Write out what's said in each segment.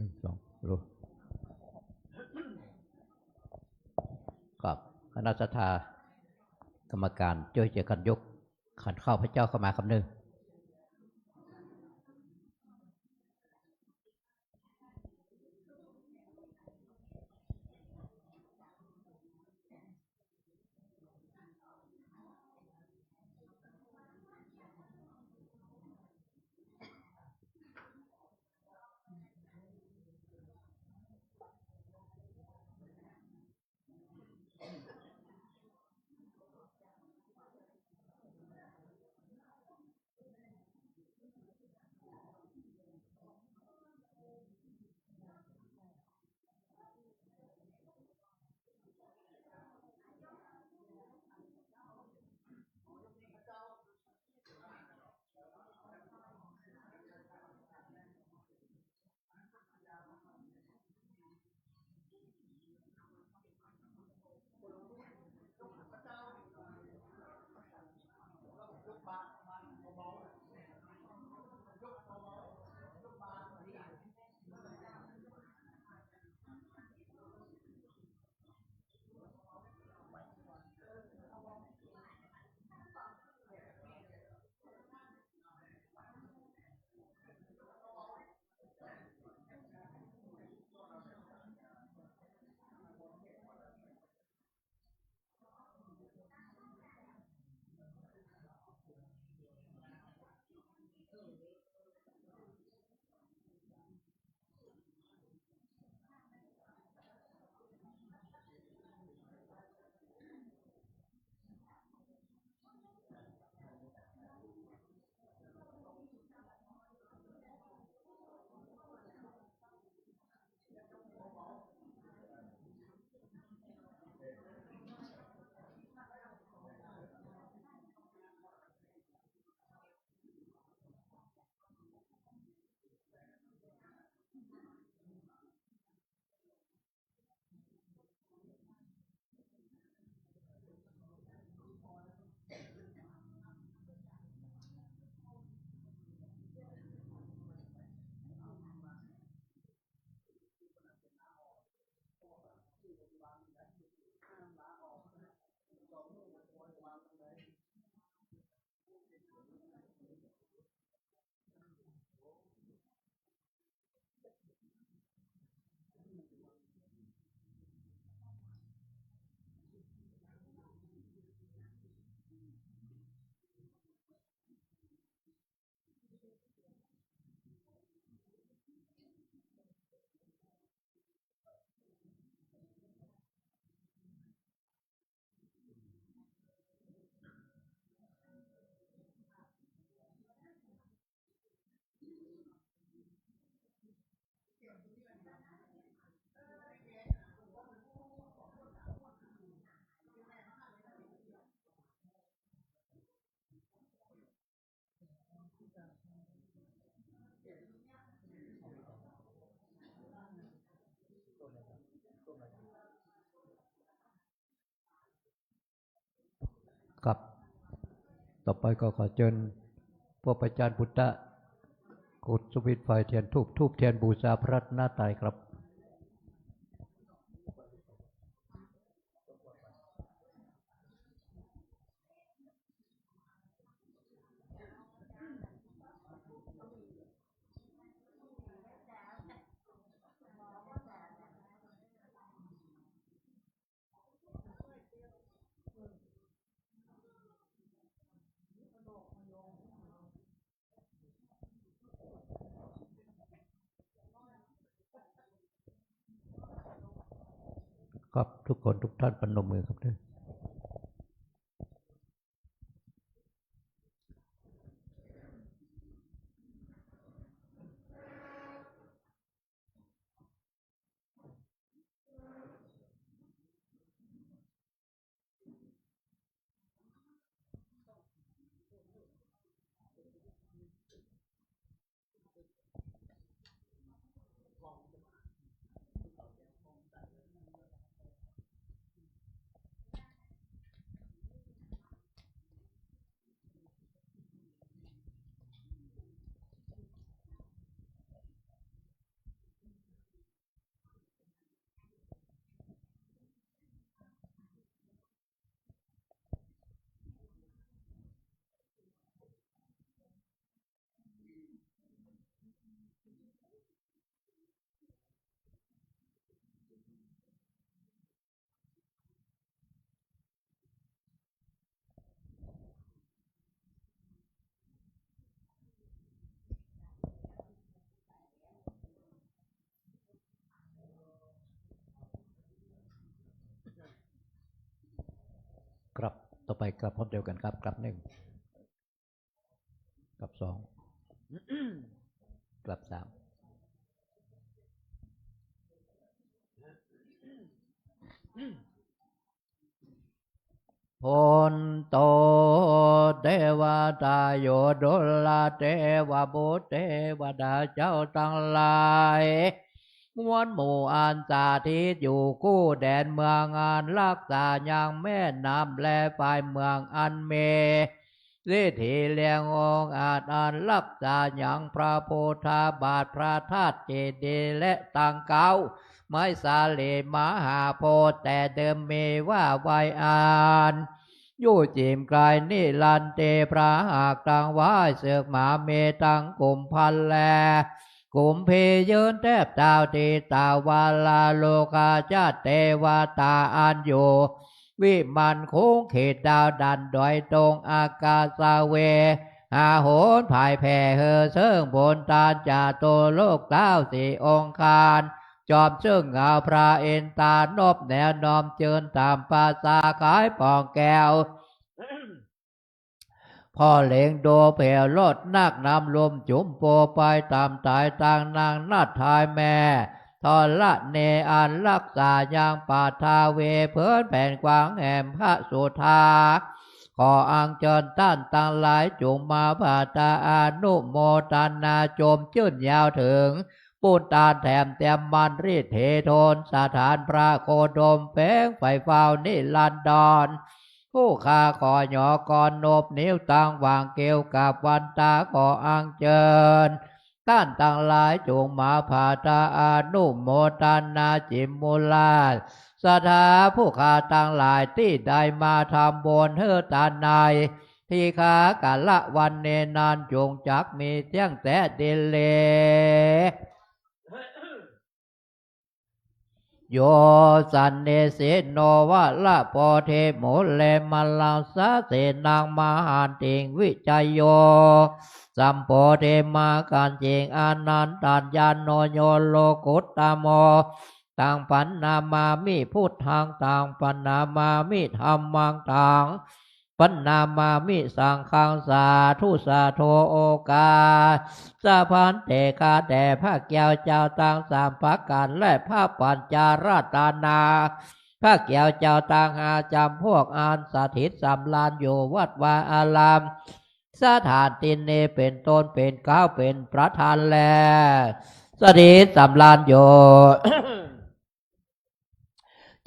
1 2รู้กับคณะสัทธากรรมการช่วยเจอกันยกขันข้าวพระเจ้าเข้ามาคำนึงครับต่อไปก็ขอเชิญพวกอาจารย์พุทธะกุศลวิทย์ไฟเทียนทูบเทียนบูชาพระรัตนตรัยครับครับทุกคนทุกท่านปนมมือครับด้วย กลับต่อไปกลับพร้อมเดียวกันครับกลับหนึ่งกลับสองกลับสามพลโตเทวตาโยดุลเทวบุตรเทวดาเจ้าทั้งหลายมวลหมู่อันสาธิตอยู่คู่แดนเมืองอันรักษาอย่างแม่น้ำและฝ่ายเมืองอันเมฤทธิเลียงองค์อาจอันรักษาอย่างพระโพธาบาทพระธาตุเจดีย์และตังเก้าไม้สาลีมหาโพธิ์แต่เดิมมีว่าไวอานยู่จิมกลายนิลันเตพระหากตังว้ายเสือกหมาเมตังกลุ่มพันแลกลุ่มเพยืนแทบดาวตีตาวาลาโลกาจาเทวตาอันอยู่วิมันคงเขตดาวดันดอยตรงอากาศเวหาโหนภายแผ่เฮอเซิงบนตาจาโตโลกเต้าสี่องคารจอมเชิงเงาพระเอ็นตานบแนวนอมเจินตามภาษาขายปองแก้วพ่อเล็งโดเผ่ลดนักนำลมจุ่มโปไปตามตายต่างนางนัดทายแม่ทอละเนอันรักษาอย่างปาทาเวเพื่อนแผ่นกวางแห่มพระสุธาขออังเจิญต้านต่างหลายจุงมาภาตาอนุโมทนาโจมจื่นยาวถึงปูนตาแถมเต็มมันรีเทโทนสถานพระโคดมแฝงไฟเฝ้านิลันดรผู้ข้าขอหยอกรนบนิ้วตังวางเกลกับวันตาขออังเจิญต้านต่างหลายจงมาภาตาอนุโมทนาจิมมุลาสถาผู้ข้าต่างหลายที่ได้มาทำบนเฮอตาในที่ขากะละวันเนนานจงจักมีเสียงแต่เดเลโยสันเนเสโนวะละโพเทโมเลมัลลังสาเสนังมหันติงวิจัยโยสัมโพเทมาการเจงอนันตัญญาโนโยโลกุตตโมต่างปันนามามิพุทธังต่างปันนามามิธรรมังต่างปันนามามิสังฆังสาธุสาโทโอกาสะพันเตกาแต่พระแก้วเจ้าต่างสามพักกันและพระปัญจาราตานาพระแก้วเจ้าต่างหาจำพวกอันสถิตสำลานอยู่วัดวาอารามสถานตินเนเป็นต้นเป็นก้าวเป็นประธานแลสถิตสำลานอยู่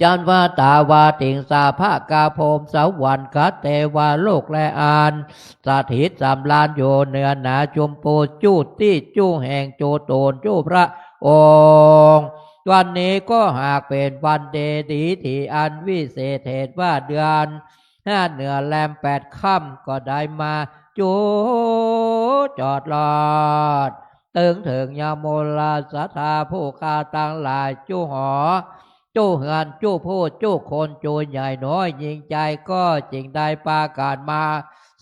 จันวาตาวาติงสาภากาโพมสวรรค์คัตเทวาโลกและอานสถิตสำลานโยเนื้อหนาจุมปูจู้ตี้จู้แห่งโจโตนจู้พระองค์วันนี้ก็หากเป็นวันเดดีที่อันวิเศษเหตุว่าเดือน5เหนือแรม8ค่ำก็ได้มาจูจอดลอดตึงถึงยาโมลาสัทธาผู้ข้าตั้งหลายจูหอจู้เหือนจู้พูดจู้คนจูใหญ่น้อยยิงใจก็จริงได้ปาการมา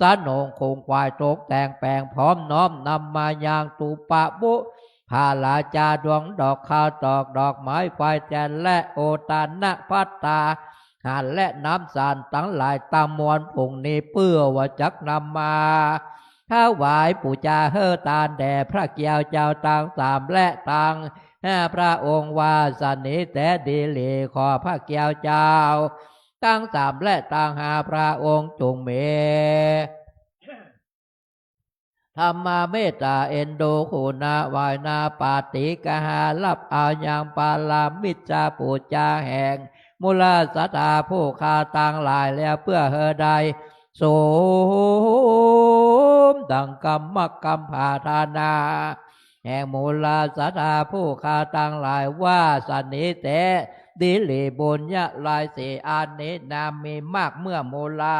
สนงคงควายตกแต่งแปลงพร้อมน้อมนำมาอย่างตุปะบุพาลาจาดวงดอกข้าวตอกดอกไม้ควายแจนและโอตานะพัตตาหานและน้ำสารตั้งหลายตามมวลผงนี้เปื้อว่าจักนำมาถ้าไหวปู่จาเฮอตาแด่พระเกียวเจ้าต่างสามและต่างพระองค์ว่าสันนิแต่ดีเลขอพระเกียวเจ้าตั้งสามและต่างหาพระองค์จงเมธรรมาเมตตาเอ็นดูคุณาวายนาปาติกหาลับเอายังปาลามิจจาปูจาแห่งมุลาสัตตาผู้คาต่างหลายแล้วเพื่อเฮอใดโสมดังกรรมกรรมภาธานาแห่งมูลาสัตตาผู้คาต่างหลายว่าสันนิเตดิลิบุญญาลายเสอานินามีมากเมื่อมูลา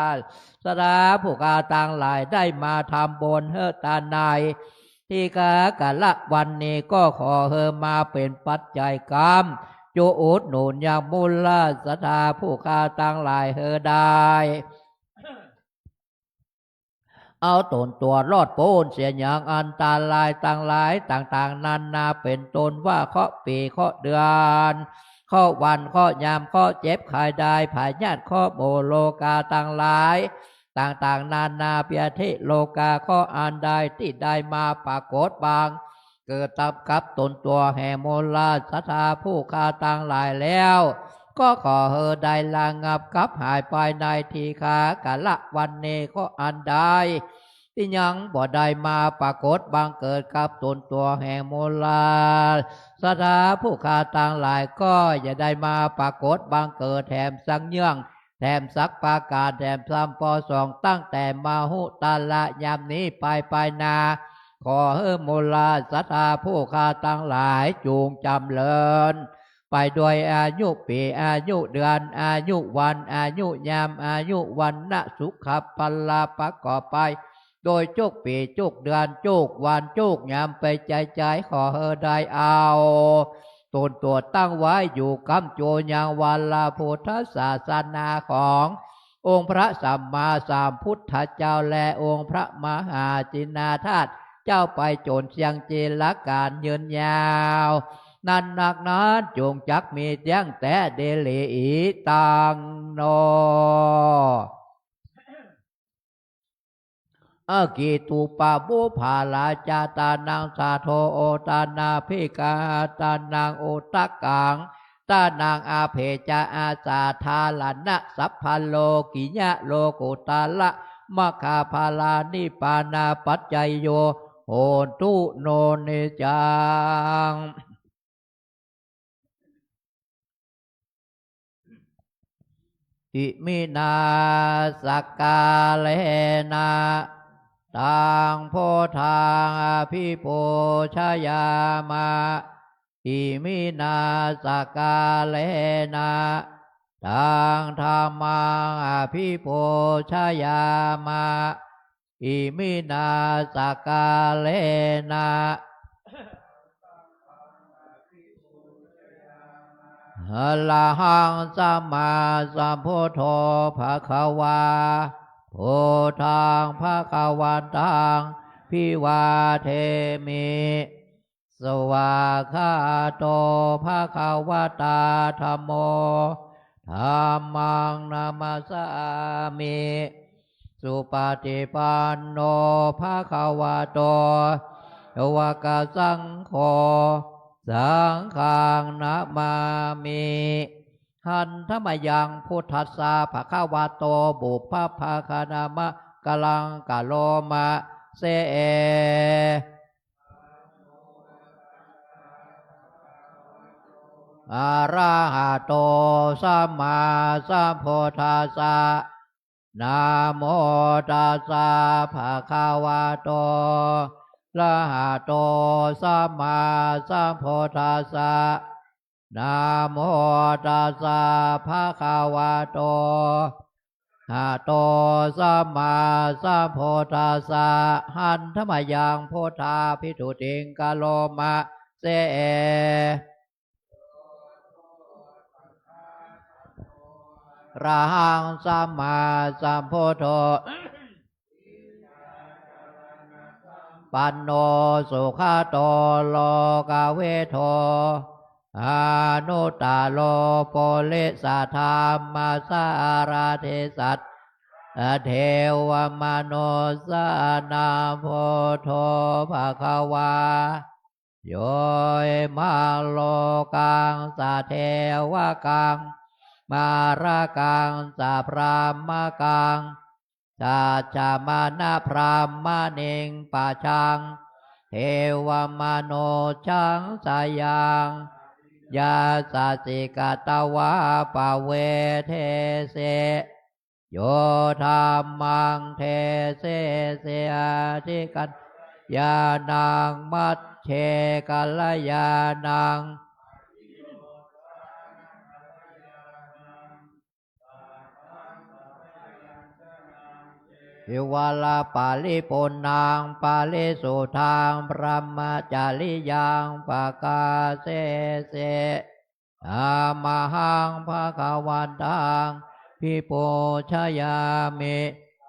สดาผู้คาต่างหลายได้มาทำบนเฮตานายที่กากะละวันนี้ก็ขอเฮมาเป็นปัจจัยกรรมจูอุดหนุนอย่างมูลาสดาผู้คาต่างหลายเฮได้เอาตนตัวรอดโพ้นเสียอย่างอันตรายต่างหลายต่างๆนานาเป็นตนว่าเคาะปีเคาะเดือน ข้อวันข้อยามข้อเจ็บไข้ได้ผายญาติข้อโบโลกาต่างหลายต่างๆนานาเปียทิโลกาข้ออันใดที่ได้มาปรากฏบางเกิดตับกับตนตัวแห่โมลาสัทธาผู้คาต่างหลายแล้วก็ขอเฮอได้ลางับกับหายไปในทีคากะละวันเนก็อันใดที่ยังบ่ได้มาปรากฏบางเกิดกับตนตัวแห่งโมลาสัทธาผู้คาต่างหลายก็อย่าได้มาปรากฏบางเกิดแถมสังเยื่องแถมสักปาการแถมซ้ำปอสองตั้งแต่มาหุตาละยามนี้ไปนาขอเฮอโมลาสัทธาผู้คาต่างหลายจูงจำเลินไปด้วยอายุปีอายุเดือนอายุวันอายุยามอายุวันนะสุขปัลลาประกอบไปโดยจุกปีจุกเดือนจุกวันจุกยามไปใจขอเฮอได้เอาตนตัวตั้งไว้อยู่กำโจยังวันลาพุทธศาสนาขององค์พระสัมมาสัมพุทธเจ้าและองค์พระมหาจินนาถาตุเจ้าไปโจรเชียงเจละการยืนยาวนั่นนักนั้นจงจักมีเตียงแต่เดลีอีตังโนอากิตุปาบุภาลาจาตานังสาโทโอตานาภิกาตานังโอตกังตานังอาเพจาอาสาทาลานะสัพพโลกิญะโลกุตาละมะคาภาลานิปานาปัจจัยโยโหตุโนเนจังอิมินาสกกาเลนะตังโพธังอภิปูชยามะอิมินาสกกาเลนะตังธรรมังอภิปูชยามะอิมินาสกกาเลนะอะระหังสัมมาสัมพุทโธภควาโพธังภควันตังพิวาเทมิสวากขาโตภควตาธัมโมธัมมังนามัสสามิสุปฏิปันโนภควโตวากสังโฆสังฆังนะมามิหันธรรมยังพุทธัสสะภะคะวะโตบุพพะคานามะกะลังกะโลมะเสเออะระหะโตสัมมาสัมพุทธัสสะนะโมตัสสะภะคะวะโตอะระหะโตสัมมาสัมพุทธัสสะนะโมตัสสะภะคะวะโตอะระหะโตสัมมาสัมพุทธัสสะหันธรรมยังพุทธาภิทุติงกะโลมะเสเอระหังสัมมาสัมพุทโธปันโนสุขโตโลกเวโทอนุตตโลโปลิสัทธามาสาราเทสัตเทวมโนสนาโพโธภควาโยมาโลกังสะเทวกังมารากังสะพรามกังสัจจามานะพรามเนงปะชังเทวมโนชังสายังยาสัจจิกตวะปะเวเทเสโยธรรมังเทเสเสทิกันยานังมัชเชกัลยานังอิวาลาปาลิปุนางปาลิสุทางพระมจาริยังปะกาเสเสอามหังภะคะวันตังพิปูชยามิ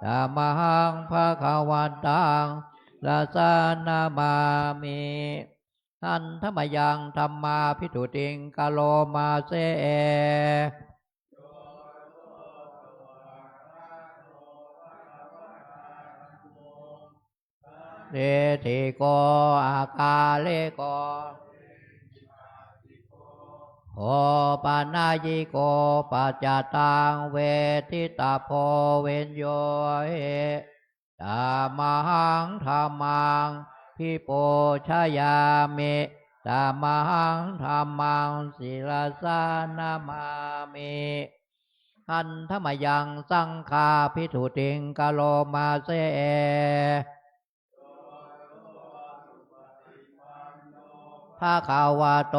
ธรรมหังภะคะวันตังลาสานามามิ ทันธรรมยังธรรมาภิทุติงกาโลมาเสเดทิโกอาคาเลโกโอปานายิโกปัจจตังเวทิตาโพเวนโยเอตามหังธรรมังพิโปชยามิตามหังธรรมังศิลสานามามิหันธรรมยังสังฆาภิทุติงกาโลมาเสภะคะวะโต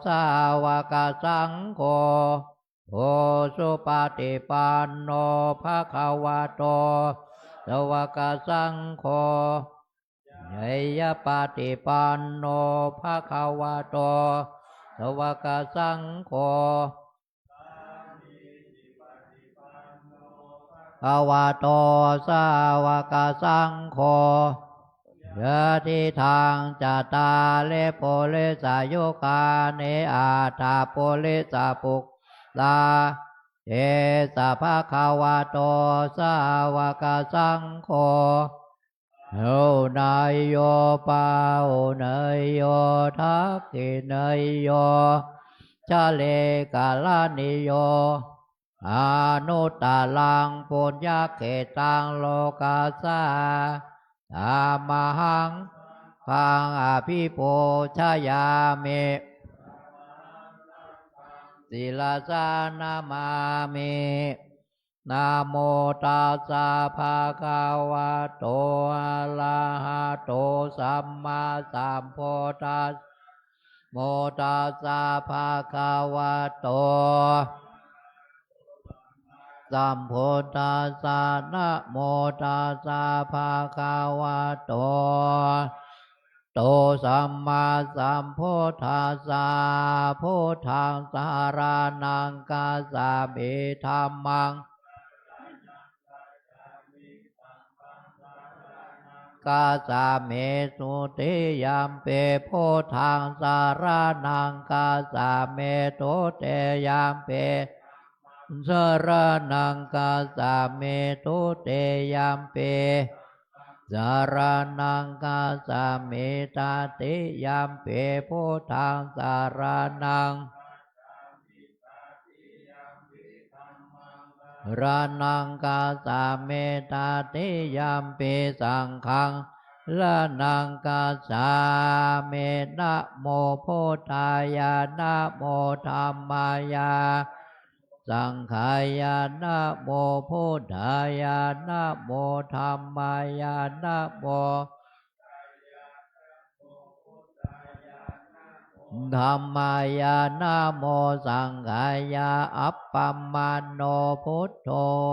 สาวกสังโฆโอสุปฏิปันโนภะคะวะโตสาวกสังโฆเนยปฏิปันโนภะคะวะโตสาวกสังโฆภะวะโตสาวกสังโฆยะทิทางจัตตาเลโปเลสายุกาเนอาตาโปเลสาปุกลาเอสะภะคะวะโตสาวกสังโฆโอนายโยปาโอนายโยทักขินายโยชะเลกาลานิโยอนุตตะลังปุญญเขตังโลกาสาธรรมหังพังอภิปูชยามิศิลาสานามามินะโมตัสสะภะคะวะโตอะระหะโตสัมมาสัมพุทธัสสะโมตัสสะภะคะวะโตสัมพุทธัสสะนะโมตัสสะภะคะวะโตโตสัมมาสัมพุทธัสสะพุทธังสารนังกัสสามิธัมมังกัสสามิสุติยัมปิพุทธังสารนังกัสสามิทุติยัมปิสารนังกัสสามิทุติยัมปิสารนังกัสสามิตติยัมปิพุทธังสารนังรานังกัสสามิตติยัมปิสังฆังละนังกัสสามินะโมพุทธายะนะโมธัมมายะสังฆายะนะโมพุทธายะนะโมธัมมายะนะโมธัมมายะนะโมสังฆายะอัปปมาโนพุทโธ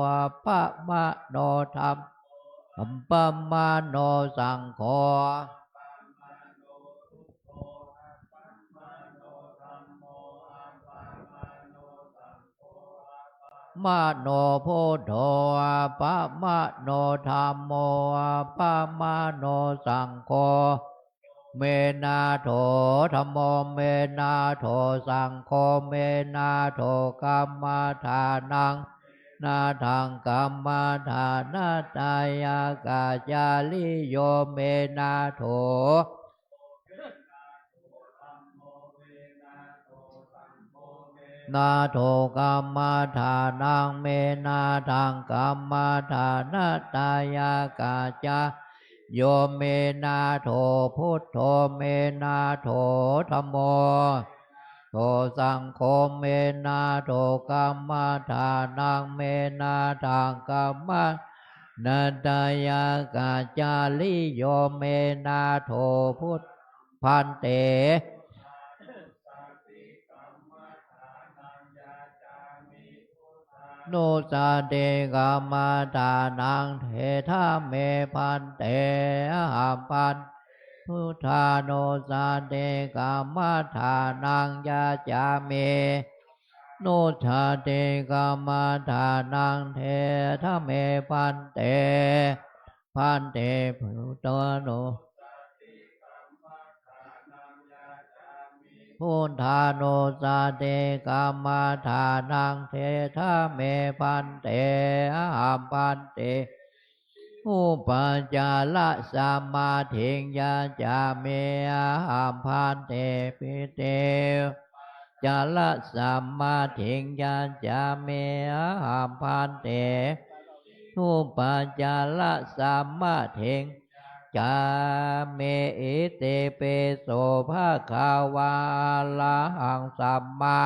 อัปปมาโนธัมอัปปมาโนสังโฆมโนพุทโธอัปปมาโนธัมโมอัปปมาโนสังโฆเมนาโถธัมโมเมนาโถสังโฆเมนาโถกัมมาทานังนาทังกัมมาทานาตายากาจาลิโยเมนาโถนาโถกัมมาทานังเมนาทังกัมมาทานาตายากาจาโยเมนาโถพุทโธเมนาโถธัมโมโถสังโฆเมนาโถกัมมาทานังเมนาทังกัมมานาตายากาจาลิโยเมนาโถพุทพันเตโนสาเดกามาทานังเทธาเมพันเตหาพันพุทธาโนสาเดกามาทานังยาจาเมโนชาเดกามาทานังเทธาเมพันเตพันเตพุทธโน พุทธานุสติกรรมฐานังเทธะเมพันเตอะหัมพันเตอุปจาระสัมมาทิงยาจาเมอะหัมพันเตปิเตจาระสัมมาทิงยาจาเมอะหัมพันเตอุปจาระสัมมาทิงจาเมอิเตเปโสภะคาวาละหังสัมมา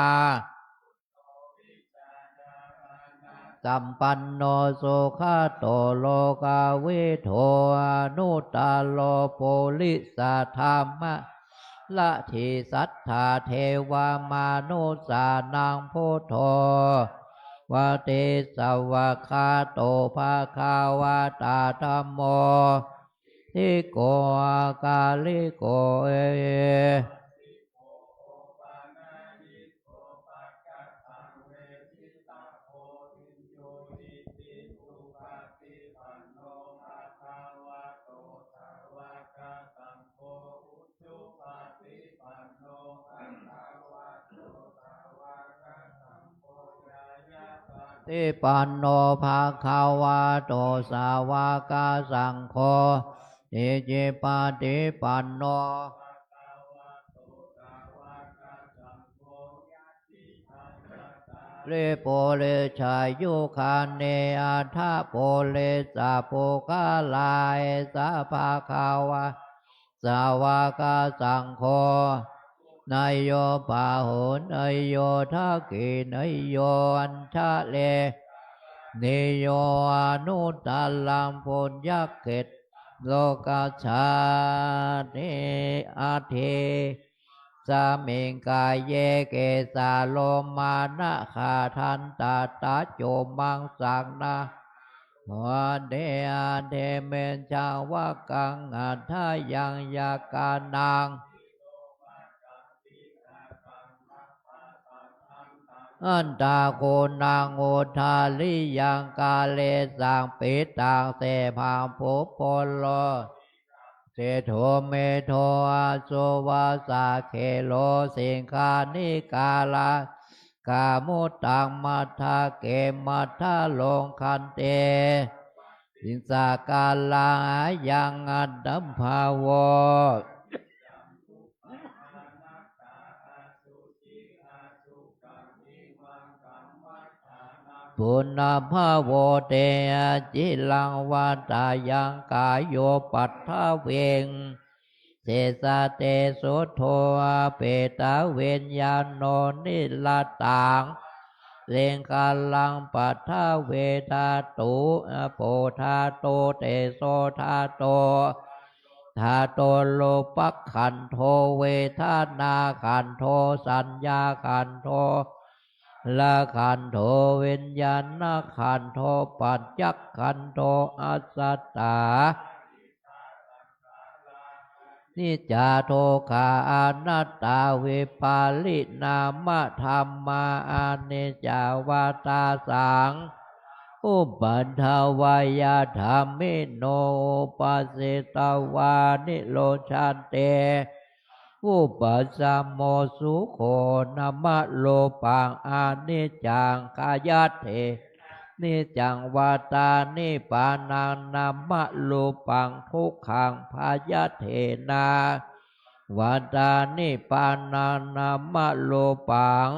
สัมปันโนสุขโตโลกาวิโทอนุตตโลโปลิสาธรรมะละทิสัทธาเทวามานุสานังพุทโธวะเตสวะคาโตภะคาวาตาธัมโมทิโกอากาลิโกเอติปันโนภะคะวะโตสาวกสังโฆอิจิปาติปันโนเลโปเลชายุคาเนอัฏฐโปเลสาโปกาลายสาภาคาวะสาวกสังโฆนายโยปาหุนนายโยทักขินายโยอัญชะเลนิโยอนุตตลังปุญญเกตโลกัสสาเทอาเทสามิงกายเยเกสาโลมานะขาทันตาตาโจมังสังนาหัวเดอาเดเมนชาวกังอัฏฐยังยากานังอันตาโกนังโอทาลิยังกาเลสังปิตังเสพังภุพพโลเสโทเมโทอาโสวาสาเคโลสิงคานิกาลากามุตตังมัทธาเกมัทธาลงคันเตสิงสากาลายังอัดดัมภาวปุณณภาโวเตจิลังวาตายังกายโยปัฏฐเวงเสสะเตสุโทเปตาเวนญาโนนิลตังเลงคาลังปัฏฐเวทาตุโพธาโตเตโสธาโตธาโตโลปักขันโทเวทานาขันโทสัญญาขันโทละขันโทวิญญาณขันโทปัจจักขันโทอัสสตานิจจาโทขาอนัตตาวิปาลินามธรรมาอนิจจาวาตาสังอุปัฏฐวายาธรรมิโนปัสสิตวานิโลชันเตอุปัสสมโมสุโขนมะโลปังอานิจจังกายเทนิจังวาตานิปานังนามะโลปังทุกขังพายเทนาวาตานิปานังนามะโลปัง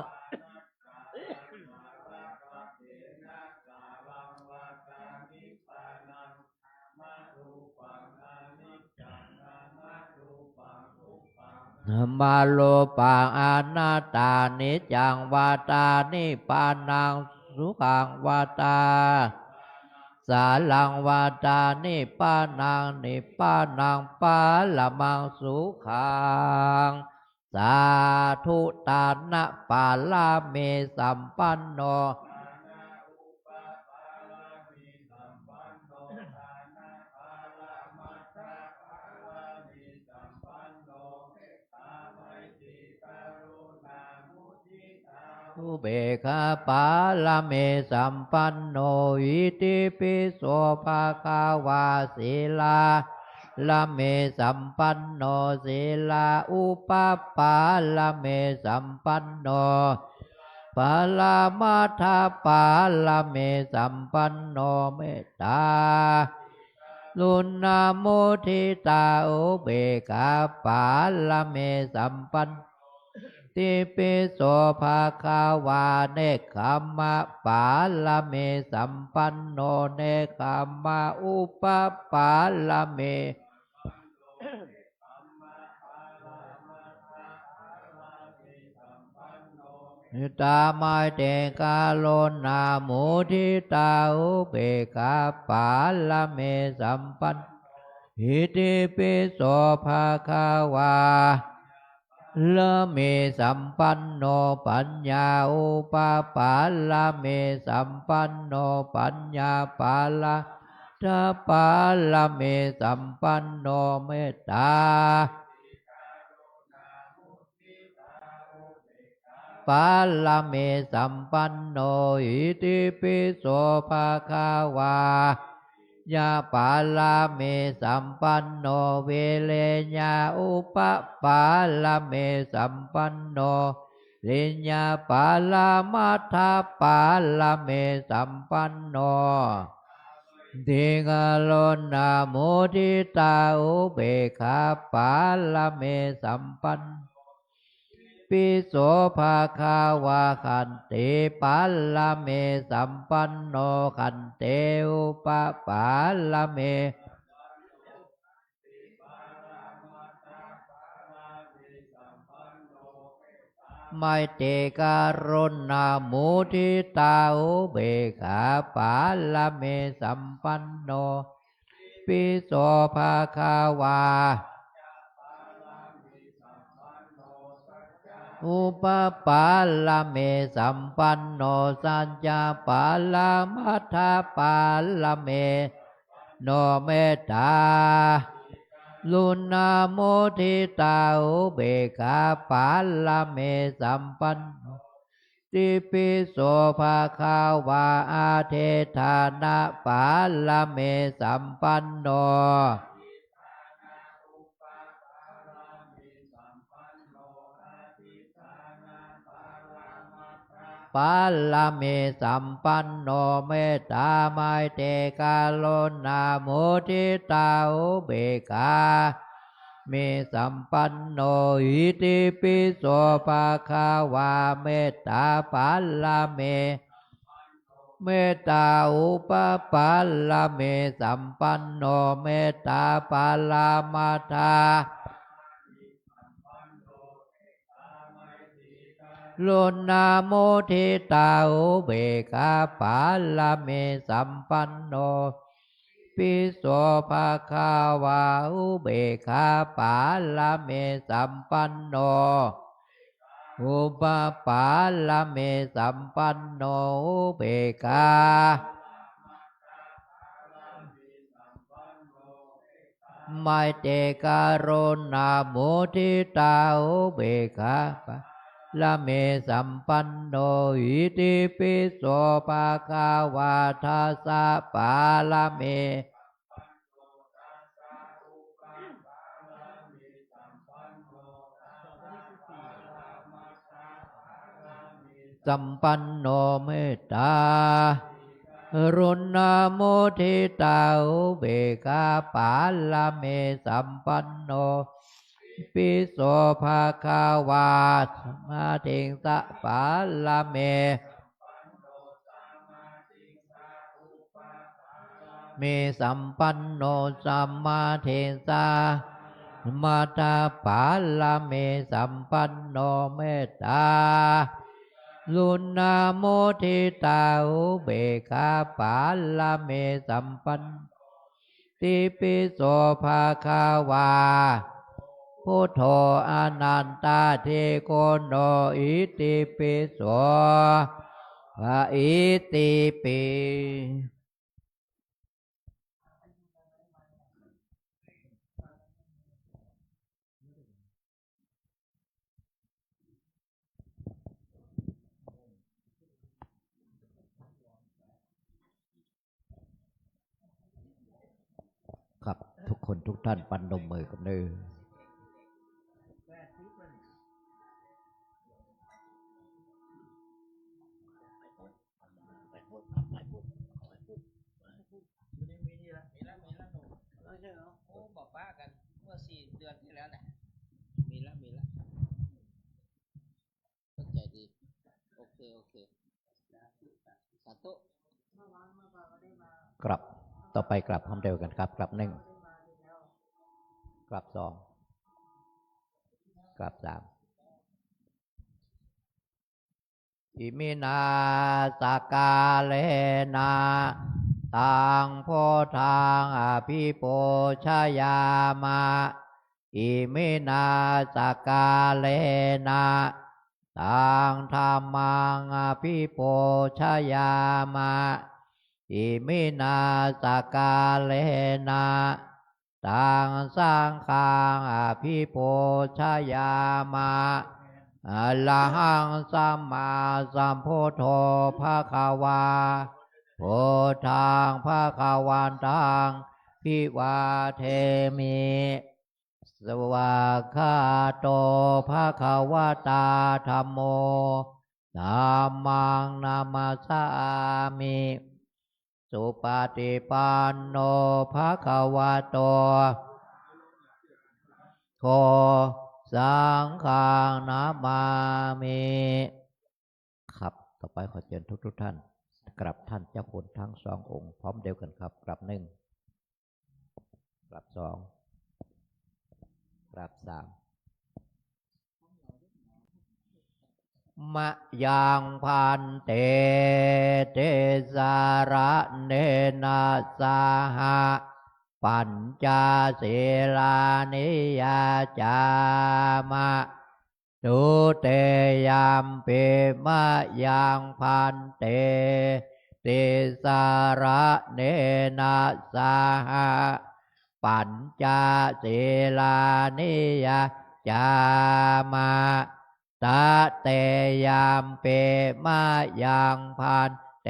มาโลปังอนัตตานิจังวาตานิปานังสุขังวาตาสาลังวาตานิปานังนิปานังปาละมังสุขังสาธุตานะปาลาเมสัมปันโนอุเบกขาปาลเมสัมปันโนอิติปิโสภะคะวาศีลา ละเมสัมปันโนศีลาอุปปาละเมสัมปันโนปาลามาทาปาละเมสัมปันโนเมตตาลุนนาโมทิตาอุเบกขาปาละเมสัมปันติปิโสภาคาวาเนคขมะปาละเมสัมปันโนเนคขมะอุปปาละเมตาไมเตกาโลนาโมทิตาอุเบกขาปาละเมสัมปันหิติปิโสภาคาวาละเมสัมปันโนปัญญาอุปปาละเมสัมปันโนปัญญาปาละทะปาละเมสัมปันโนเมตตาปาละเมสัมปันโนอิติปิโสภาคาวายาปาลาเมสัมปันโนเวเลญาอุปปาลาเมสัมปันโนเรญญาปาลามัทธาปาลาเมสัมปันโนทิกาโลนาโมทิตาอุเบกขาปาลาเมสัมปันปิโสภาคาวาขันติปัลละเมสัมปันโนขันเตอุปปาละเมไมเตการุณาโมทิตาอุเบกขาปาละเมสัมปันโนปิโสภาคาวาอุปปาละเมสัมปันโนสัญญาปาลามัทธาปาละเมโนเมตตาลุนาโมทิตาอุเบกขาปาละเมสัมปันโนติปิโสภาคาวาอาเทธานะปาละเมสัมปันโนปาลาเมสัมปันโนเมตตาไมเตกาโลนาโมทิตาอุเบกขาเมสัมปันโนอิติปิโสภาคาวาเมตตาปาลาเมเมตตาอุปปาลาเมสัมปันโนเมตตาปาลามาทาโลนาโมทิตาอุเบกขาปาละเมสัมปันโนปิโสภาคาวาอุเบกขาปาละเมสัมปันโนอุปปาละเมสัมปันโนอุเบกขาไมเตการุณาโมทิตาอุเบกขาละเมสัมปันโนอิติปิโสภาคาวาทาสะปาละเมสัมปันโนเมตตารุณาโมทิตาอุเบกขาปาละเมสัมปันโนปิโสภาคาวาสมาทิงสะปาละเมเมสัมปันโนสัมมาเทสามาตาปาละเมสัมปันโนเมตตาลุนาโมทิตาอุเบกขาปาละเมสัมปันติปิโสภาคาวาพุทโธอนันตาเทโกโนอิติปิโสภะอิติปิครับทุก คนทุกท่านปนมมือกันเด้อบอกป้ากันเมื่อ4 เดือนที่แล้วแหละมีแล้วเข้าใจดีโอเคสาธุ กลับต่อไปกลับพร้อมเดียวกันครับกลับ1กลับ2กลับ3อิมินาสกาเลนะตังโพธังอภิปูชยามะอิมินาสกาเลนะตังธัมมังอภิปูชยามะอิมินาสกาเลนะตังสังฆังอภิปูชยามะอะระหังสัมมาสัมพุทโธภควาพุทธังภควันตังภิวาเทมิสวากขาโตภควตาธัมโมธัมมังนามัสสามิสุปฏิปันโนภควโตโฆสังฆังนามามิครับต่อไปขอเชิญทุกท่านกราบท่านเจ้าคุณทั้ง2 องค์พร้อมเดียวกันครับกราบ1กราบ2กราบ3มะยังพันเตเตสาระเนนะสหะปัญจศีลานิยาจามะตุเตยัมปิมะยังพันเตติสาระเนนะสหะปัญจศีลานิยาจามะตะเตยัมปิมะยังพันเต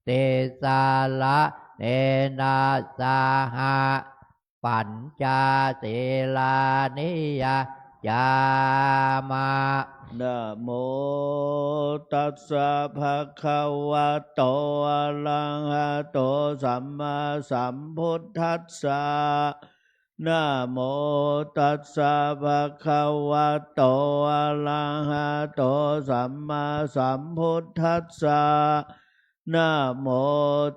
ติสาระเนนะสหะปัญจศีลานิยาจามะนะโมตัสสะภะคะวะโตอะระหะโตสัมมาสัมพุทธัสสะนะโมตัสสะภะคะวะโตอะระหะโตสัมมาสัมพุทธัสสะนะโม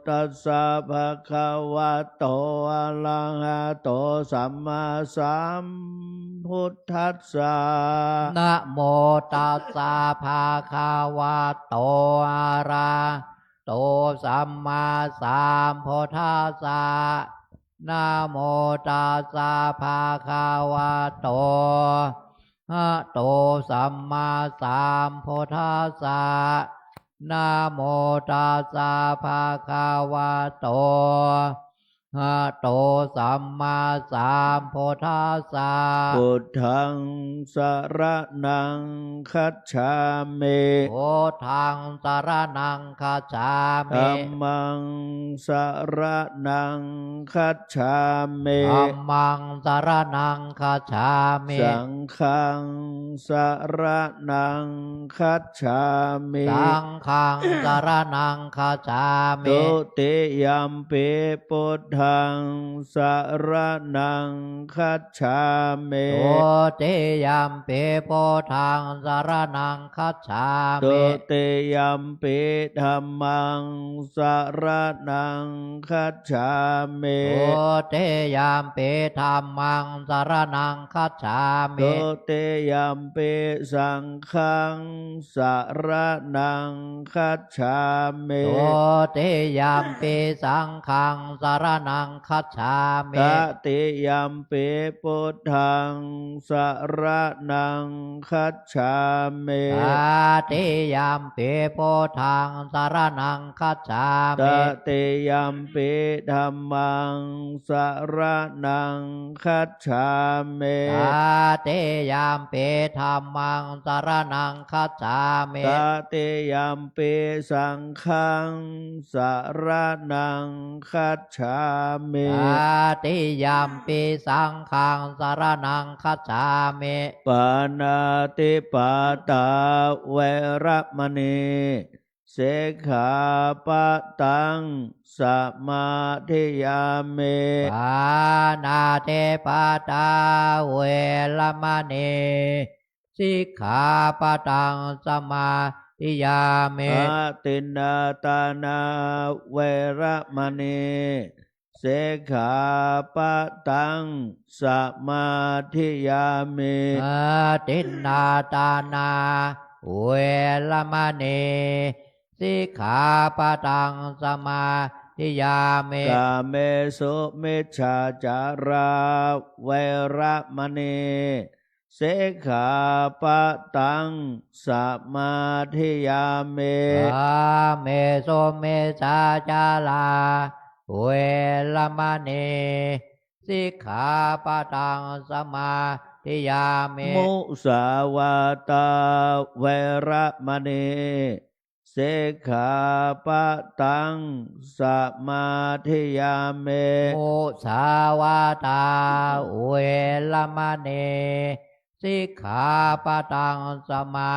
ตัสสะภะคะวะโตอะระหะโตสัมมาสัมพุทธัสสะนะโมตัสสะภะคะวะโตอะระโตสัมมาสัมพุทธัสสะนะโมตัสสะภะคะวะโตอะโตสัมมาสัมพุทธัสสะนะโมตัสสะภะคะวะโตอะโตสัมมาสัมพุทธัสสะพุทธังสรณังคัจฉามิ พุทธังสรณังคัจฉามิ ธัมมังสรณังคัจฉามิ ธัมมังสรณังคัจฉามิ สังฆังสรณังคัจฉามิ สังฆังสรณังคัจฉามิ ตุติยัมปิพุทธังสรณังคัจฉามิ ตุติยัมปิพุทธังสรณังคัจฉามิ ตุติยัมปิธัมมังสรณังคัจฉามิ ตุติยัมปิธัมมังสรณังคัจฉามิ ตุติยัมปิสังฆังสรณังคัจฉามิ ตุติยัมปิสังฆังสรณังคัจฉามิ ตติยัมปิพุทธังสรณังคัจฉามิ ตติยัมปิพุทธังสรณังคัจฉา ต มิ ติยัมปิธัมมังสรณังคัจฉามิ ตติยัมปิธัมมังสรณังคัจฉามิ ตติยัมปิสังฆังสรณังคัจฉา มิ ตาติยามปิสังฆังสารนังคัจฉามิ ปานาติปาตาเวระมณีเสขาปะตังสมาธิยามิ ปานาเตปาตาเวรมณีสิกขาปะทังสมาธิยามิ อาตินนาตานาเวระมณีเสขาปะตังสมาธิยามิ อาทินนาตานาเวรมณีสิกขาปะทังสมาธิยามิ กาเมสุมิจฉาจาราเวระมณีเสขาปะตังสมาธิยามิ กาเมโสเมสาจาลาเวรมณีสิกขาปะทังสมาธิยามิ มุสาวาตาเวระมณีเสขาปะตังสมาธิยามิ มุสาวาตาเวรมณีสิกขาปะทังสมา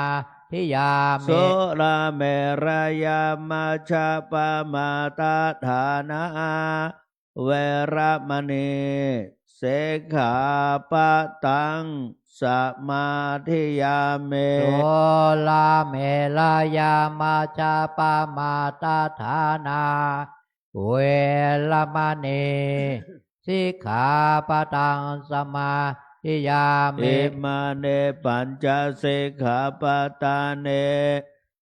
ธิยา โส มิ ราเมรยามาชาปามาตาฐานาเวระมณีเสขาปะตังสมาธิยามิ โสลาเมลายามาจาปามาตาฐานาเวรมณีสิกขาปะทังสมาธิยา เอ มิ มาเนปัญจสิกขาปตาเน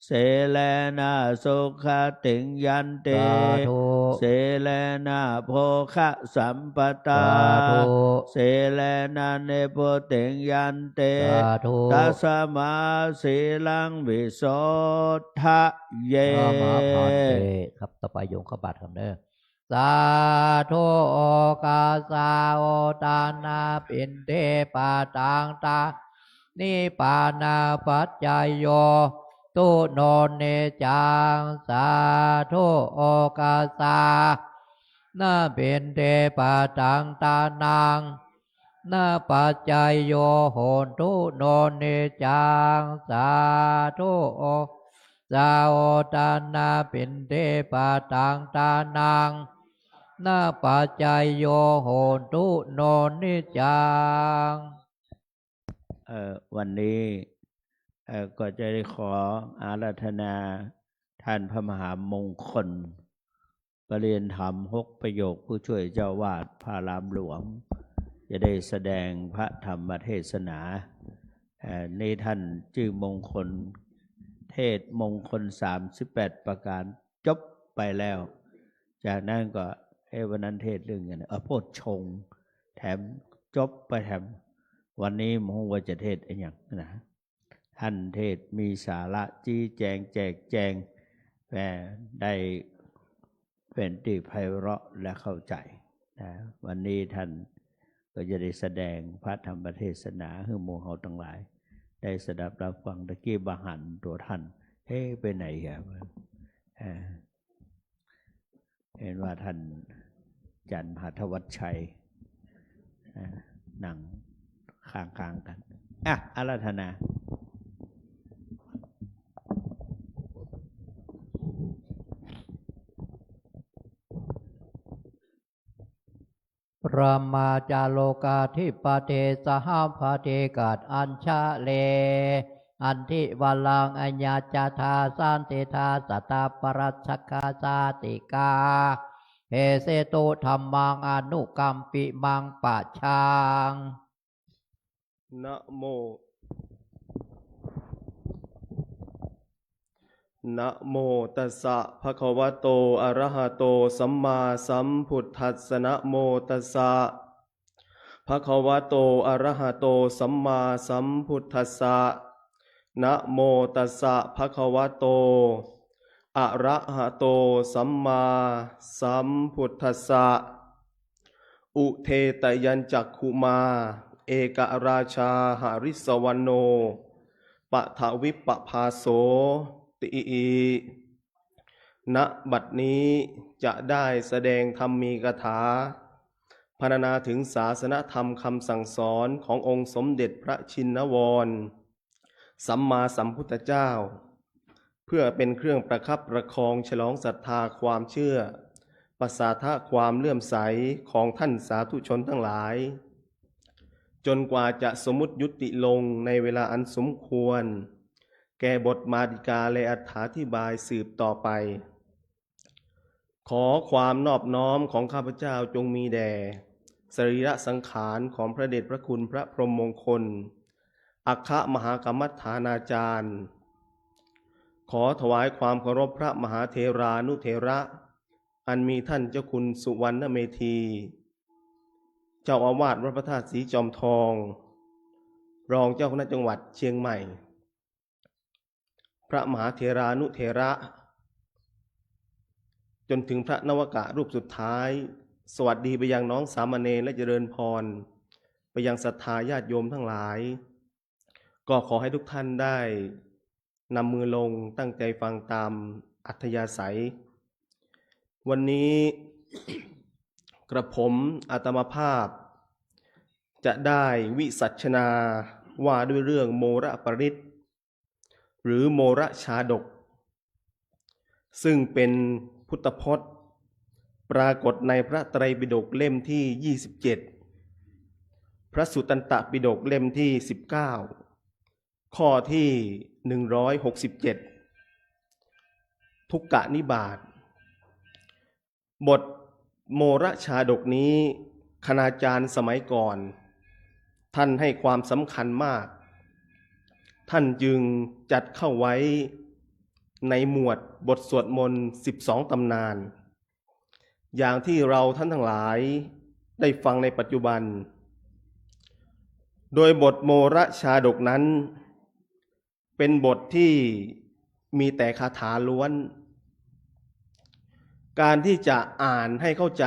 เสเลนะสุขติงยันเต สาธุ เสเลนะโภคะสัมปตา สาธุ เสเลนะเนโพติงยันเต สาธุ ตัสสมาสีลังวิโสทะเย อามาพันเตครับต่อไปโยงขบัตรครับเด้อสาธุโอกาสาโอตานาปินเทปาตังตานิปานาปัจจายโยตุโนเนจังสาธุโอกาสานาปินเทปาตังตานังนาปัจจายโยโหตุโนเนจังสาธุโอสาโอตานาปินเทปาตังตานังนาปัจจายโยโหตุโนนิจัง วันนี้ก็จะได้ขออาราธนาท่านพระมหามงคลประเรียนธรรม6 ประโยคผู้ช่วยเจ้าวาดพระรามหลวงจะได้แสดงพระธรรมเทศนาในท่านชื่อมงคลเทศมงคล38 ประการจบไปแล้ว จากนั้นก็วันนั้นเทศเรื่องอย่างนี้โพชฌงค์แถมจบไปแถมวันนี้มงว่าจะเทศอย่างนะท่านเทศมีสาระจี้แจงแจกแจงได้เป็นที่ไพเราะและเข้าใจนะวันนี้ท่านก็จะได้แสดงพระธรรมเทศนาให้หมู่เฮาทั้งหลายได้สดับรับฟังตะกี้บาหันตัวท่านไปไหนครับเห็นว่าท่านจันทร์หัตถวัชชัยนั่งข้างๆกันอาราธนา พระมาจาโลกาธิปเทสหพาเทกัดอัญชาเลอันทิวลังอัญญาจาธาสันติธาสตาปรัชกาสาติกาเฮเสตุธรรมังอนุกัมปิมังปะชัง นะโม นะโมตัสสะภะคะวะโตอะระหะโตสัมมาสัมพุทธัสสะนะโมตัสสะภะคะวะโตอะระหะโตสัมมาสัมพุทธัสสะนะโมตัสสะภะคะวะโตอะระหะโตสัมมาสัมพุทธัสสะอุเทตยัญจักขุมาเอกราชาหาริสวรรณโนปะทวิปปภาโสติณบัดนี้จ จะได้แสดงธรรมีกถาพรรณนาถึงศาสนธรรมคำสั่งสอนขององค์สมเด็จพระชินวรสัมมาสัมพุทธเจ้าเพื่อเป็นเครื่องประคับประคองฉลองศรัทธาความเชื่อประสาทะความเลื่อมใสของท่านสาธุชนทั้งหลายจนกว่าจะสมมุติยุติลงในเวลาอันสมควรแก่บทมาติกาและอธิบายสืบต่อไปขอความนอบน้อมของข้าพเจ้าจงมีแด่สรีระสังขารของพระเดชพระคุณพระพรหมมงคลอัคคมหากรรมฐานาจารย์ขอถวายความเคารพพระมหาเถรานุเถระอันมีท่านเจ้าคุณสุวรรณเมธีเจ้าอาวาสวัดพระธาตุศรีจอมทองรองเจ้าคณะจังหวัดเชียงใหม่พระมหาเถรานุเถระจนถึงพระนวกะรูปสุดท้ายสวัสดีไปยังน้องสามเณรและเจริญพรไปยังศรัทธาญาติโยมทั้งหลายก็ขอให้ทุกท่านได้นำมือลงตั้งใจฟังตามอัธยาศัยวันนี้ กระผมอาตมาภาพจะได้วิสัชนาว่าด้วยเรื่องโมระปริตหรือโมระชาดกซึ่งเป็นพุทธพจน์ปรากฏในพระไตรปิฎกเล่มที่27พระสุตตันตปิฎกเล่มที่19ข้อที่167ทุกกะนิบาตบทโมระชาดกนี้คณาจารย์สมัยก่อนท่านให้ความสำคัญมากท่านจึงจัดเข้าไว้ในหมวดบทสวดมนต์12ตำนานอย่างที่เราท่านทั้งหลายได้ฟังในปัจจุบันโดยบทโมระชาดกนั้นเป็นบทที่มีแต่คาถาล้วนการที่จะอ่านให้เข้าใจ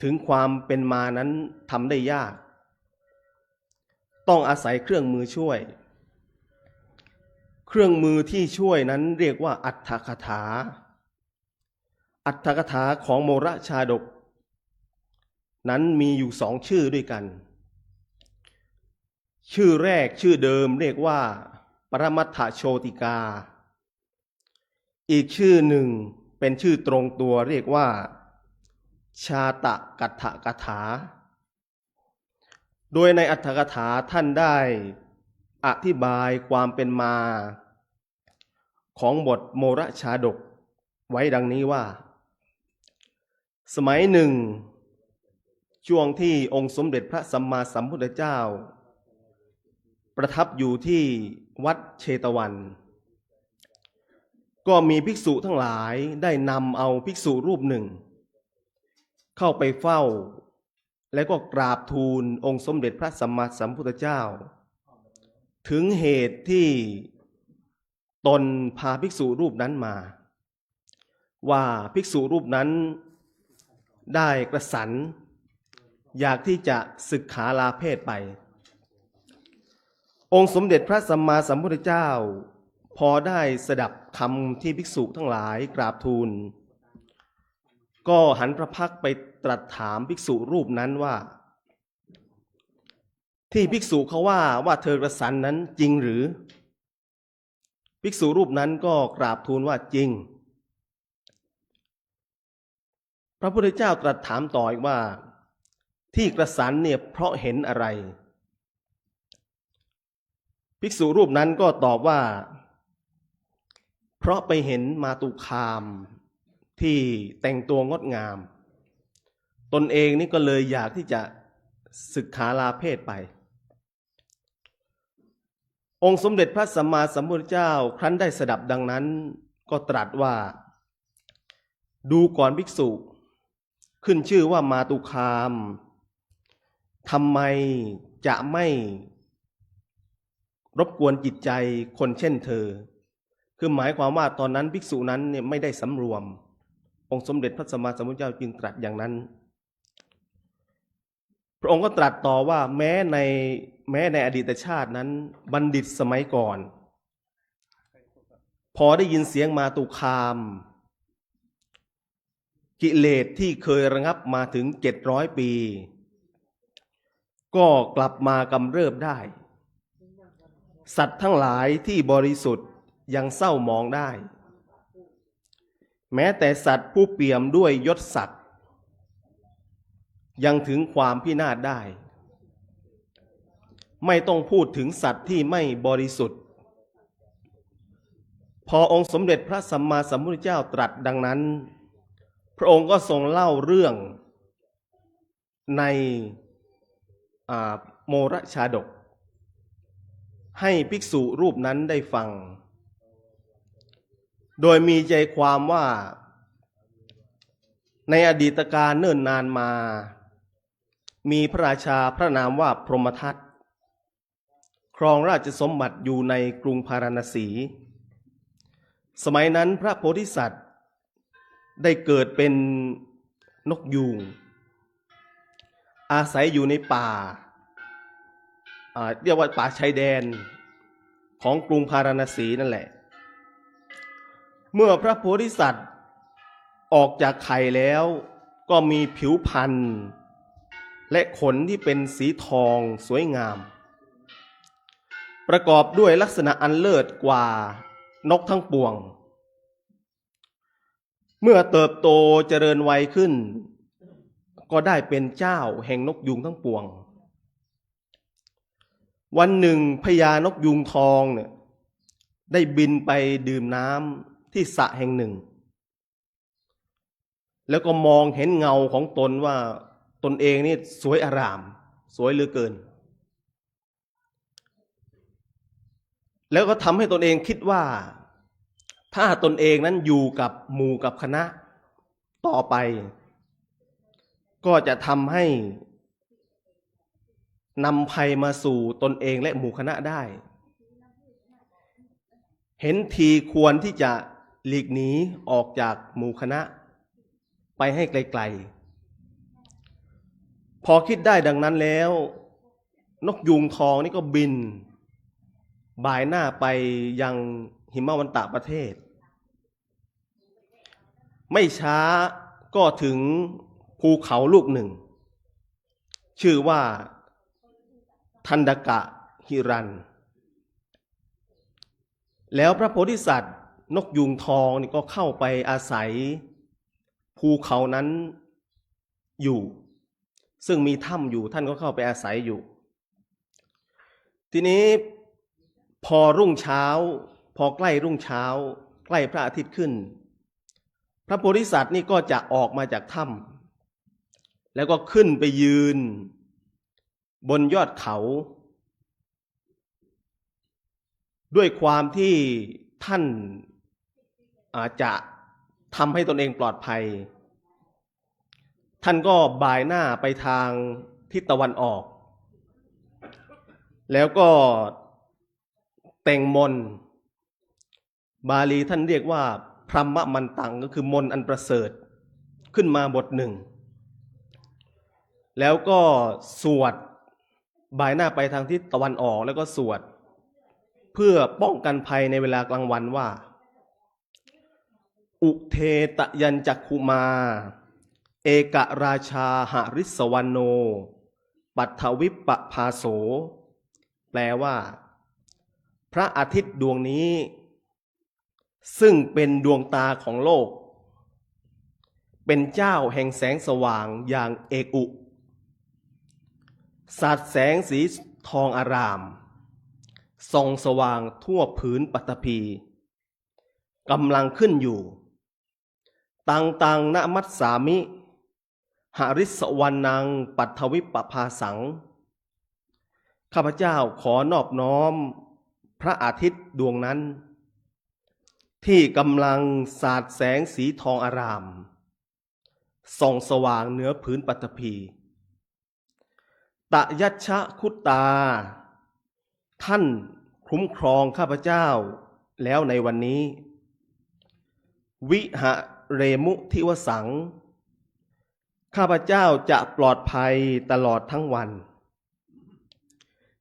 ถึงความเป็นมานั้นทำได้ยากต้องอาศัยเครื่องมือช่วยเครื่องมือที่ช่วยนั้นเรียกว่าอรรถคถาอรรถคถาของโมระชาดกนั้นมีอยู่2ชื่อด้วยกันชื่อแรกชื่อเดิมเรียกว่าปรมัตถโชติกาอีกชื่อหนึ่งเป็นชื่อตรงตัวเรียกว่าชาตะกัตถกถาโดยในอรรถกถาท่านได้อธิบายความเป็นมาของบทโมระชาดกไว้ดังนี้ว่าสมัยหนึ่งช่วงที่องค์สมเด็จพระสัมมาสัมพุทธเจ้าประทับอยู่ที่วัดเชตวันก็มีภิกษุทั้งหลายได้นำเอาภิกษุรูปหนึ่งเข้าไปเฝ้าและก็กราบทูลองค์สมเด็จพระสัมมาสัมพุทธเจ้าถึงเหตุที่ตนพาภิกษุรูปนั้นมาว่าภิกษุรูปนั้นได้กระสันอยากที่จะศึกขาลาเพศไปองค์สมเด็จพระสัมมาสัมพุทธเจ้าพอได้สดับคำที่ภิกษุทั้งหลายกราบทูลก็หันพระพักตร์ไปตรัสถามภิกษุรูปนั้นว่าที่ภิกษุเขาว่าเธอกระสันนั้นจริงหรือภิกษุรูปนั้นก็กราบทูลว่าจริงพระพุทธเจ้าตรัสถามต่ออีกว่าที่กระสันเนี่ยเพราะเห็นอะไรภิกษุรูปนั้นก็ตอบว่าเพราะไปเห็นมาตุคามที่แต่งตัวงดงามตนเองนี่ก็เลยอยากที่จะศึกขาลาเพศไปองค์สมเด็จพระสัมมาสัมพุทธเจ้าครั้นได้สดับดังนั้นก็ตรัสว่าดูก่อนภิกษุขึ้นชื่อว่ามาตุคามทำไมจะไม่รบกวนจิตใจคนเช่นเธอคือหมายความว่าตอนนั้นภิกษุนั้นเนี่ยไม่ได้สำรวมองค์สมเด็จพระสัมมาสัมพุทธเจ้าจึงตรัสอย่างนั้นพระองค์ก็ตรัสต่อว่าแม้ในอดีตชาตินั้นบัณฑิตสมัยก่อนพอได้ยินเสียงมาตุคาม กิเลสที่เคยระงับมาถึง700 ปี ก็กลับมากำเริบได้ สัตว์ทั้งหลายที่บริสุทธิ์ยังเศร้ามองได้ แม้แต่สัตว์ผู้เปี่ยมด้วยยศศักดิ์ยังถึงความพินาศได้ ไม่ต้องพูดถึงสัตว์ที่ไม่บริสุทธิ์ พอองค์สมเด็จพระสัมมาสัมพุทธเจ้าตรัสดังนั้น พระองค์ก็ทรงเล่าเรื่องในโมรชาดกให้ภิกษุรูปนั้นได้ฟัง โดยมีใจความว่าในอดีตการเนิ่นนานมามีพระราชาพระนามว่าพรหมทัตครองราชสมบัติอยู่ในกรุงพาราณสี สมัยนั้นพระโพธิสัตว์ได้เกิดเป็นนกยูงอาศัยอยู่ในป่าเรียกว่าป่าชายแดนของกรุงพาราณสีนั่นแหละเมื่อพระโพธิสัตว์ออกจากไข่แล้วก็มีผิวพรรณและขนที่เป็นสีทองสวยงามประกอบด้วยลักษณะอันเลิศกว่านกทั้งปวงเมื่อเติบโตเจริญวัยขึ้นก็ได้เป็นเจ้าแห่งนกยูงทั้งปวงวันหนึ่งพญานกยูงทองเนี่ยได้บินไปดื่มน้ำที่สระแห่งหนึ่งแล้วก็มองเห็นเงาของตนว่าตนเองนี่สวยอร่ามสวยเหลือเกินแล้วก็ทำให้ตนเองคิดว่าถ้าตนเองนั้นอยู่กับหมู่กับคณะต่อไปก็จะทำให้นำภัยมาสู่ตนเองและหมู่คณะได้เห็นทีควรที่จะหลีกหนีออกจากหมู่คณะไปให้ไกลๆพอคิดได้ดังนั้นแล้วนกยูงทองนี่ก็บินบ่ายหน้าไปยังหิมวันตะประเทศไม่ช้าก็ถึงภูเขาลูกหนึ่งชื่อว่าทันดกะหิรันแล้วพระโพธิสัตว์นกยูงทองนี่ก็เข้าไปอาศัยภูเขานั้นอยู่ซึ่งมีถ้ำอยู่ท่านก็เข้าไปอาศัยอยู่ทีนี้พอรุ่งเช้าพอใกล้รุ่งเช้าใกล้พระอาทิตย์ขึ้นพระโพธิสัตว์นี่ก็จะออกมาจากถ้ำแล้วก็ขึ้นไปยืนบนยอดเขาด้วยความที่ท่านอาจจะทำให้ตนเองปลอดภัยท่านก็บ่ายหน้าไปทางทิศตะวันออกแล้วก็แต่งมนต์บาลีท่านเรียกว่าพรหมมันตังก็คือมนต์อันประเสริฐขึ้นมาบทหนึ่งแล้วก็สวดบ่ายหน้าไปทางทิศตะวันออกแล้วก็สวดเพื่อป้องกันภัยในเวลากลางวันว่าอุเทตยัญจักขุมาเอกราชาหริสวรรณโนปัทถวิปภาโสแปลว่าพระอาทิตย์ดวงนี้ซึ่งเป็นดวงตาของโลกเป็นเจ้าแห่งแสงสว่างอย่างเอกอุสาดแสงสีทองอารามส่องสว่างทั่วผืนปฐพีกำลังขึ้นอยู่ตังนะมัสสามิหริสวรรณังปัทถวิปภาสังข้าพเจ้าขอนอบน้อมพระอาทิตย์ดวงนั้นที่กำลังสาดแสงสีทองอารามส่องสว่างเหนือผืนปฐพีตยัชชะคุตตาท่านคุ้มครองข้าพเจ้าแล้วในวันนี้วิหะเรมุทิวสังข้าพเจ้าจะปลอดภัยตลอดทั้งวัน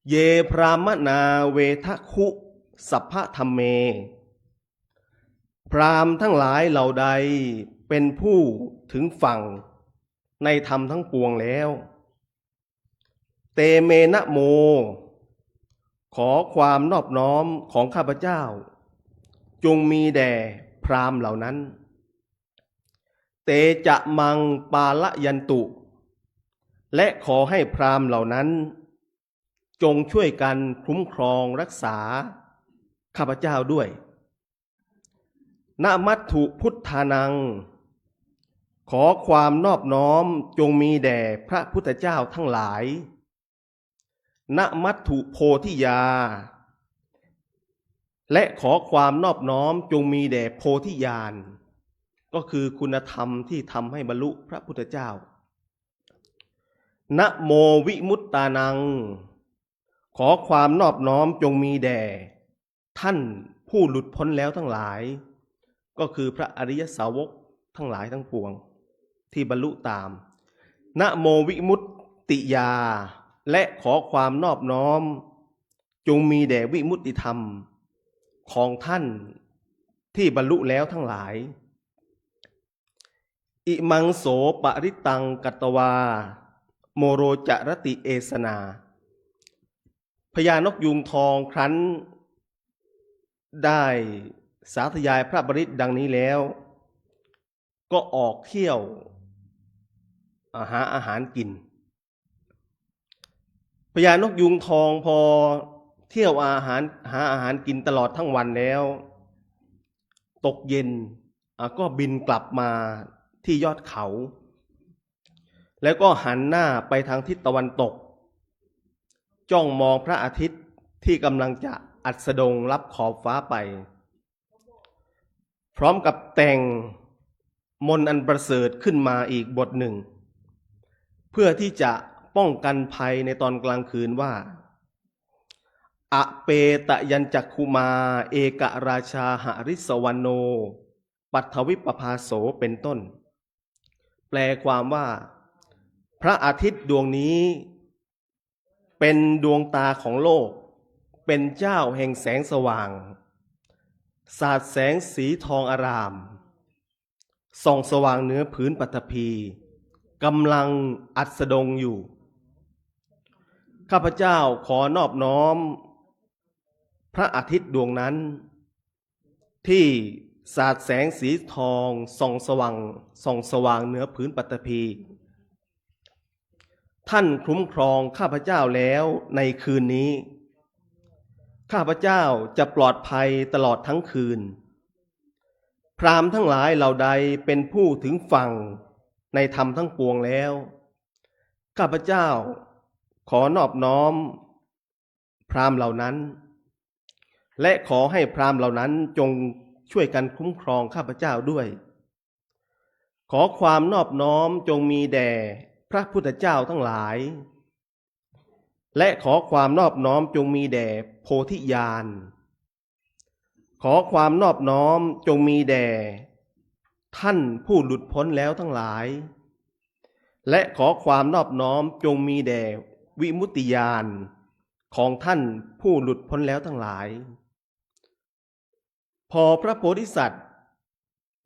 เยพรามนาเวทคุสัพพธรรมเมพราหมณ์ทั้งหลายเหล่าใด เป็นผู้ถึงฝั่งในธรรมทั้งปวงแล้วเตเมนะโมขอความนอบน้อมของข้าพเจ้าจงมีแด่พราหมณ์เหล่านั้นเตจะมังปาละยันตุและขอให้พราหมณ์เหล่านั้นจงช่วยกันคุ้มครองรักษาข้าพเจ้าด้วยนะมัตถุพุทธานังขอความนอบน้อมจงมีแด่พระพุทธเจ้าทั้งหลายนะมัตถุโพธิยาและขอความนอบน้อมจงมีแด่โพธิญาณก็คือคุณธรรมที่ทำให้บรรลุพระพุทธเจ้านะโมวิมุตตานังขอความนอบน้อมจงมีแด่ท่านผู้หลุดพ้นแล้วทั้งหลายก็คือพระอริยสาวกทั้งหลายทั้งปวงที่บรรลุตามนะโมวิมุตติยาและขอความนอบน้อมจงมีแด่วิมุตติธรรมของท่านที่บรรลุแล้วทั้งหลายอิมังโสปริตังกัตตวาโมโรจรติเอสนาพญานกยูงทองครั้นได้สาธยายพระบริตรดังนี้แล้วก็ออกเที่ยวหาอาหารกินพญานกยูงทองพอเที่ยวหาอาหารกินตลอดทั้งวันแล้วตกเย็นก็บินกลับมาที่ยอดเขาแล้วก็หันหน้าไปทางทิศตะวันตกจ้องมองพระอาทิตย์ที่กำลังจะอัสดงรับขอบฟ้าไปพร้อมกับแต่งมนต์อันประเสริฐขึ้นมาอีกบทหนึ่งเพื่อที่จะป้องกันภัยในตอนกลางคืนว่าอเปตยัญจักขุมาเอกราชาหริสวรรณโนปัทวิปภาโสเป็นต้นแปลความว่าพระอาทิตย์ดวงนี้เป็นดวงตาของโลกเป็นเจ้าแห่งแสงสว่างสาดแสงสีทองอารามส่องสว่างเหนือผืนปฐพีกำลังอัสดงอยู่ข้าพเจ้าขอนอบน้อมพระอาทิตย์ดวงนั้นที่สาดแสงสีทองส่องสว่างเหนือผืนปฐพีท่านคุ้มครองข้าพเจ้าแล้วในคืนนี้ข้าพเจ้าจะปลอดภัยตลอดทั้งคืนพราหมณ์ทั้งหลายเหล่าใดเป็นผู้ถึงฝั่งในธรรมทั้งปวงแล้วข้าพเจ้าขอนอบน้อมพราหมณ์เหล่านั้นและขอให้พราหมณ์เหล่านั้นจงช่วยกันคุ้มครองข้าพเจ้าด้วยขอความนอบน้อมจงมีแด่พระพุทธเจ้าทั้งหลายและขอความนอบน้อมจงมีแด่โพธิญาณขอความนอบน้อมจงมีแด่ท่านผู้หลุดพ้นแล้วทั้งหลายและขอความนอบน้อมจงมีแด่วิมุตติญาณของท่านผู้หลุดพ้นแล้วทั้งหลายพอพระโพธิสัตว์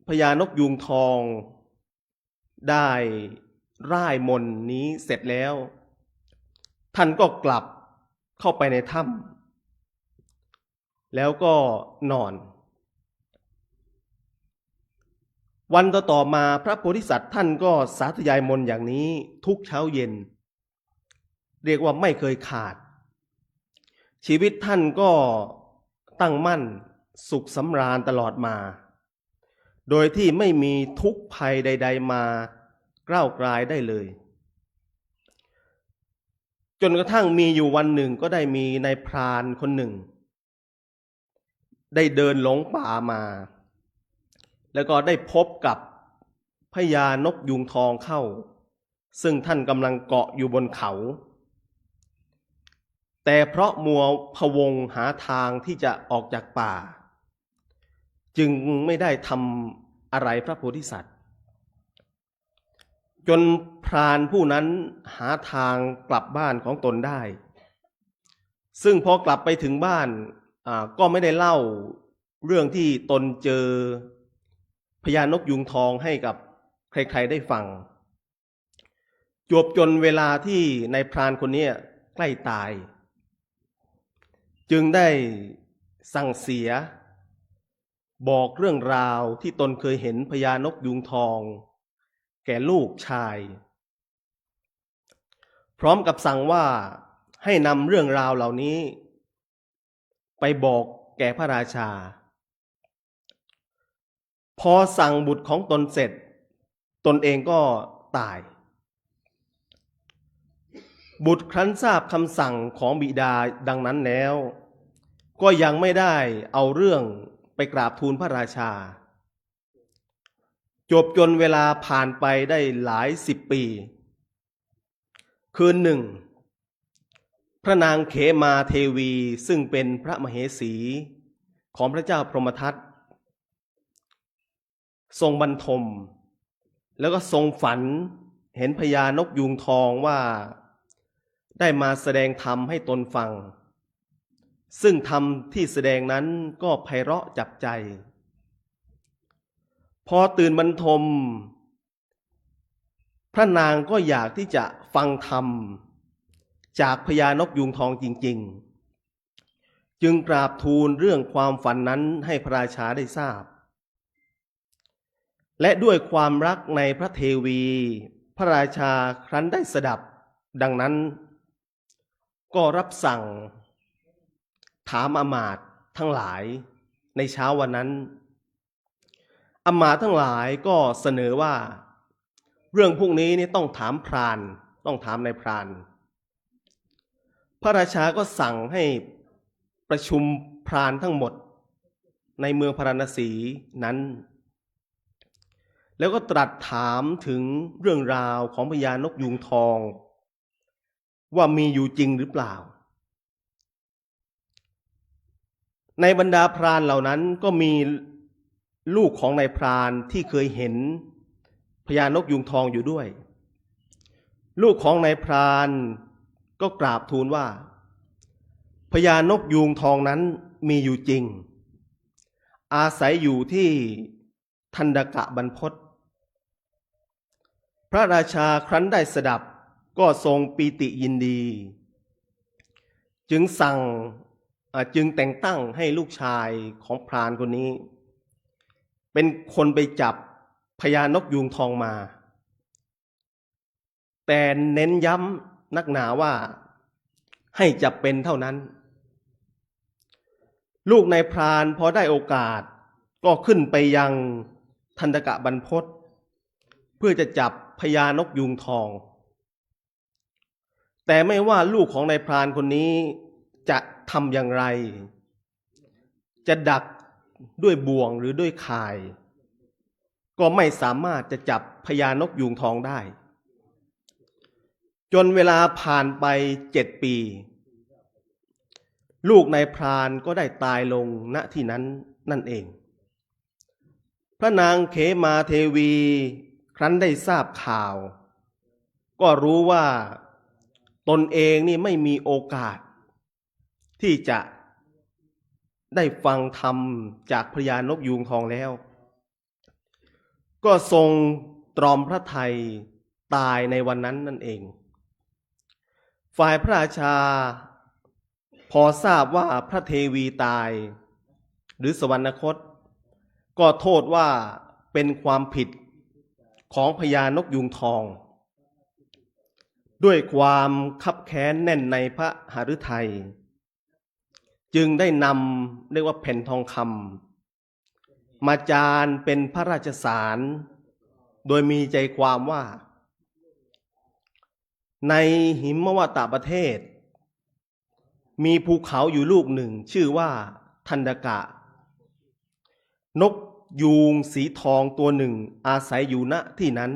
พญานกยูงทองได้ร่ายมนต์นี้เสร็จแล้วท่านก็กลับเข้าไปในถ้ำแล้วก็นอนวันต่อมาพระโพธิสัตว์ท่านก็สาธยายมนต์อย่างนี้ทุกเช้าเย็นเรียกว่าไม่เคยขาดชีวิตท่านก็ตั้งมั่นสุขสำราญตลอดมาโดยที่ไม่มีทุกข์ภัยใดๆมากล้าวกลายได้เลยจนกระทั่งมีอยู่วันหนึ่งก็ได้มีนายพรานคนหนึ่งได้เดินหลงป่ามาแล้วก็ได้พบกับพญานกยูงทองเข้าซึ่งท่านกำลังเกาะอยู่บนเขาแต่เพราะมัวพะวงหาทางที่จะออกจากป่าจึงไม่ได้ทำอะไรพระโพธิสัตว์จนพรานผู้นั้นหาทางกลับบ้านของตนได้ซึ่งพอกลับไปถึงบ้านก็ไม่ได้เล่าเรื่องที่ตนเจอ พญานกยูงทองให้กับใครๆได้ฟังจวบจนเวลาที่นายพรานคนนี้ใกล้ตายจึงได้สั่งเสียบอกเรื่องราวที่ตนเคยเห็นพญานกยูงทองแก่ลูกชายพร้อมกับสั่งว่าให้นำเรื่องราวเหล่านี้ไปบอกแก่พระราชาพอสั่งบุตรของตนเสร็จตนเองก็ตายบุตรครั้นทราบคำสั่งของบิดาดังนั้นแล้วก็ยังไม่ได้เอาเรื่องไปกราบทูลพระราชาจบจนเวลาผ่านไปได้หลายสิบปีคืนหนึ่งพระนางเขมาเทวีซึ่งเป็นพระมเหสีของพระเจ้าพรหมทัตทรงบรรทมแล้วก็ทรงฝันเห็นพญานกยูงทองว่าได้มาแสดงธรรมให้ตนฟังซึ่งธรรมที่แสดงนั้นก็ไพเราะจับใจพอตื่นบรรทมพระนางก็อยากที่จะฟังธรรมจากพญานกยูงทองจริงๆจึงกราบทูลเรื่องความฝันนั้นให้พระราชาได้ทราบและด้วยความรักในพระเทวีพระราชาครั้นได้สดับดังนั้นก็รับสั่งถามอมาตย์ทั้งหลายในเช้าวันนั้นอมาตย์ทั้งหลายก็เสนอว่าเรื่องพวกนี้นี่ต้องถามพราหมณ์ต้องถามนายพรานพระราชาก็สั่งให้ประชุมพราหมณ์ทั้งหมดในเมืองพาราณสีนั้นแล้วก็ตรัสถามถึงเรื่องราวของพญานกยูงทองว่ามีอยู่จริงหรือเปล่าในบรรดาพรานเหล่านั้นก็มีลูกของนายพรานที่เคยเห็นพญานกยูงทองอยู่ด้วยลูกของนายพรานก็กราบทูลว่าพญานกยูงทองนั้นมีอยู่จริงอาศัยอยู่ที่ทันดกะบรรพตพระราชาครั้นได้สดับก็ทรงปีติยินดีจึงแต่งตั้งให้ลูกชายของพรานคนนี้เป็นคนไปจับพญานกยูงทองมาแต่เน้นย้ำนักหนาว่าให้จับเป็นเท่านั้นลูกนายพรานพอได้โอกาสก็ขึ้นไปยังทันดกะบรรพตเพื่อจะจับพญานกยูงทองแต่ไม่ว่าลูกของนายพรานคนนี้จะทำอย่างไรจะดักด้วยบ่วงหรือด้วยข่ายก็ไม่สามารถจะจับพญานกยูงทองได้จนเวลาผ่านไป7 ปีลูกนายพรานก็ได้ตายลงณที่นั้นนั่นเองพระนางเขมาเทวีครั้นได้ทราบข่าวก็รู้ว่าตนเองนี่ไม่มีโอกาสที่จะได้ฟังธรรมจากพญานกยูงทองแล้วก็ทรงตรอมพระทัยตายในวันนั้นนั่นเองฝ่ายพระราชาพอทราบว่าพระเทวีตายหรือสวรรคตก็โทษว่าเป็นความผิดของพญานกยูงทองด้วยความคับแค้นแน่นในพระหฤทัยจึงได้นำเรียกว่าแผ่นทองคำมาจารเป็นพระราชสารโดยมีใจความว่าในหิมวตประเทศมีภูเขาอยู่ลูกหนึ่งชื่อว่าทันดกะนกยูงสีทองตัวหนึ่งอาศัยอยู่ณที่นั้น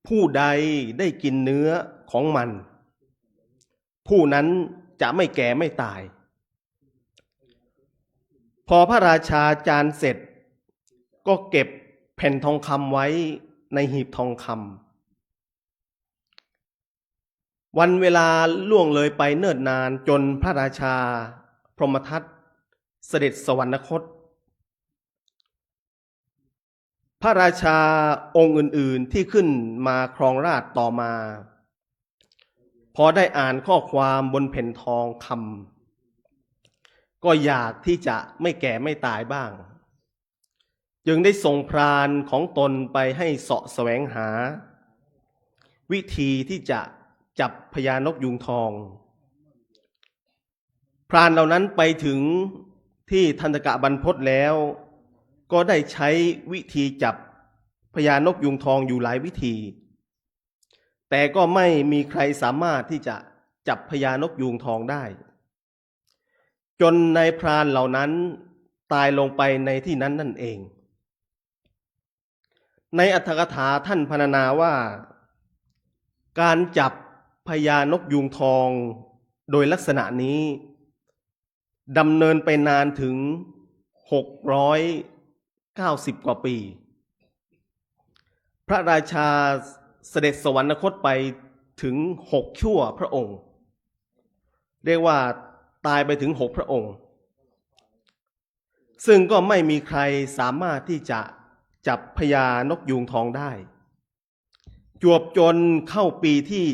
ผู้ใดได้กินเนื้อของมันผู้นั้นจะไม่แก่ไม่ตายพอพระราชาจารเสร็จก็เก็บแผ่นทองคำไว้ในหีบทองคำวันเวลาล่วงเลยไปเนิ่นนานจนพระราชาพรหมทัตเสด็จสวรรคต ระราชาองค์อื่นๆที่ขึ้นมาครองราชย์ต่อมาพอได้อ่านข้อความบนแผ่นทองคำก็อยากที่จะไม่แก่ไม่ตายบ้างจึงได้ส่งพรานของตนไปให้เสาะแสวงหาวิธีที่จะจับพญานกยูงทองพรานเหล่านั้นไปถึงที่ทันตกะบรรพตแล้วก็ได้ใช้วิธีจับพญานกยูงทองอยู่หลายวิธีแต่ก็ไม่มีใครสามารถที่จะจับพญานกยูงทองได้จนนายพรานเหล่านั้นตายลงไปในที่นั้นนั่นเองในอรรถกถาท่านพรรณนาว่าการจับพญานกยูงทองโดยลักษณะนี้ดำเนินไปนานถึง690 กว่าปีพระราชาเสด็จสวรรคตไปถึง6 ชั่วพระองค์เรียกว่าตายไปถึง6 พระองค์ซึ่งก็ไม่มีใครสามารถที่จะจับพญานกยูงทองได้จวบจนเข้าปีที่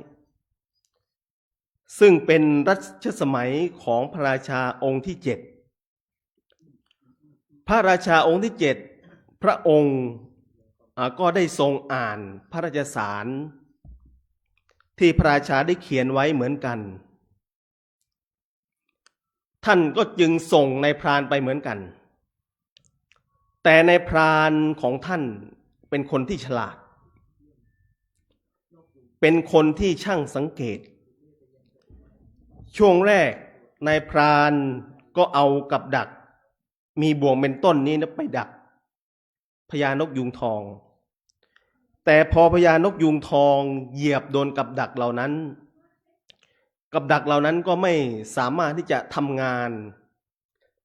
700ซึ่งเป็นรัชสมัยของพระราชาองค์ที่7พระราชาองค์ที่7พระองค์ก็ได้ทรงอ่านพระราชสารที่พระราชาได้เขียนไว้เหมือนกันท่านก็จึงส่งนายพรานไปเหมือนกันแต่นายพรานของท่านเป็นคนที่ฉลาดเป็นคนที่ช่างสังเกตช่วงแรกนายพรานก็เอากับดักมีบ่วงเป็นต้นนี้ไปดักพญานกยูงทองแต่พอพญานกยูงทองเหยียบโดนกับดักเหล่านั้นกับดักเหล่านั้นก็ไม่สามารถที่จะทำงาน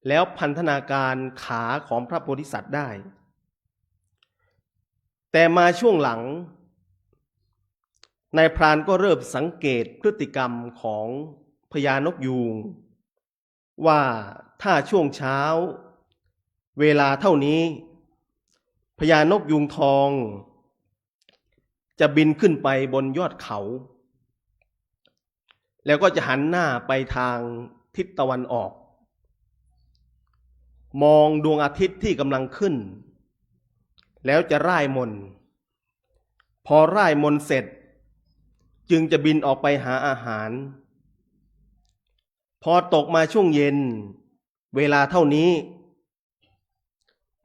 แล้วพันธนาการขาของพระโพธิสัตว์ได้แต่มาช่วงหลังนายพรานก็เริ่มสังเกตพฤติกรรมของพญานกยูงว่าถ้าช่วงเช้าเวลาเท่านี้พญานกยูงทองจะบินขึ้นไปบนยอดเขาแล้วก็จะหันหน้าไปทางทิศตะวันออกมองดวงอาทิตย์ที่กำลังขึ้นแล้วจะร่ายมนต์พอร่ายมนต์เสร็จจึงจะบินออกไปหาอาหารพอตกมาช่วงเย็นเวลาเท่านี้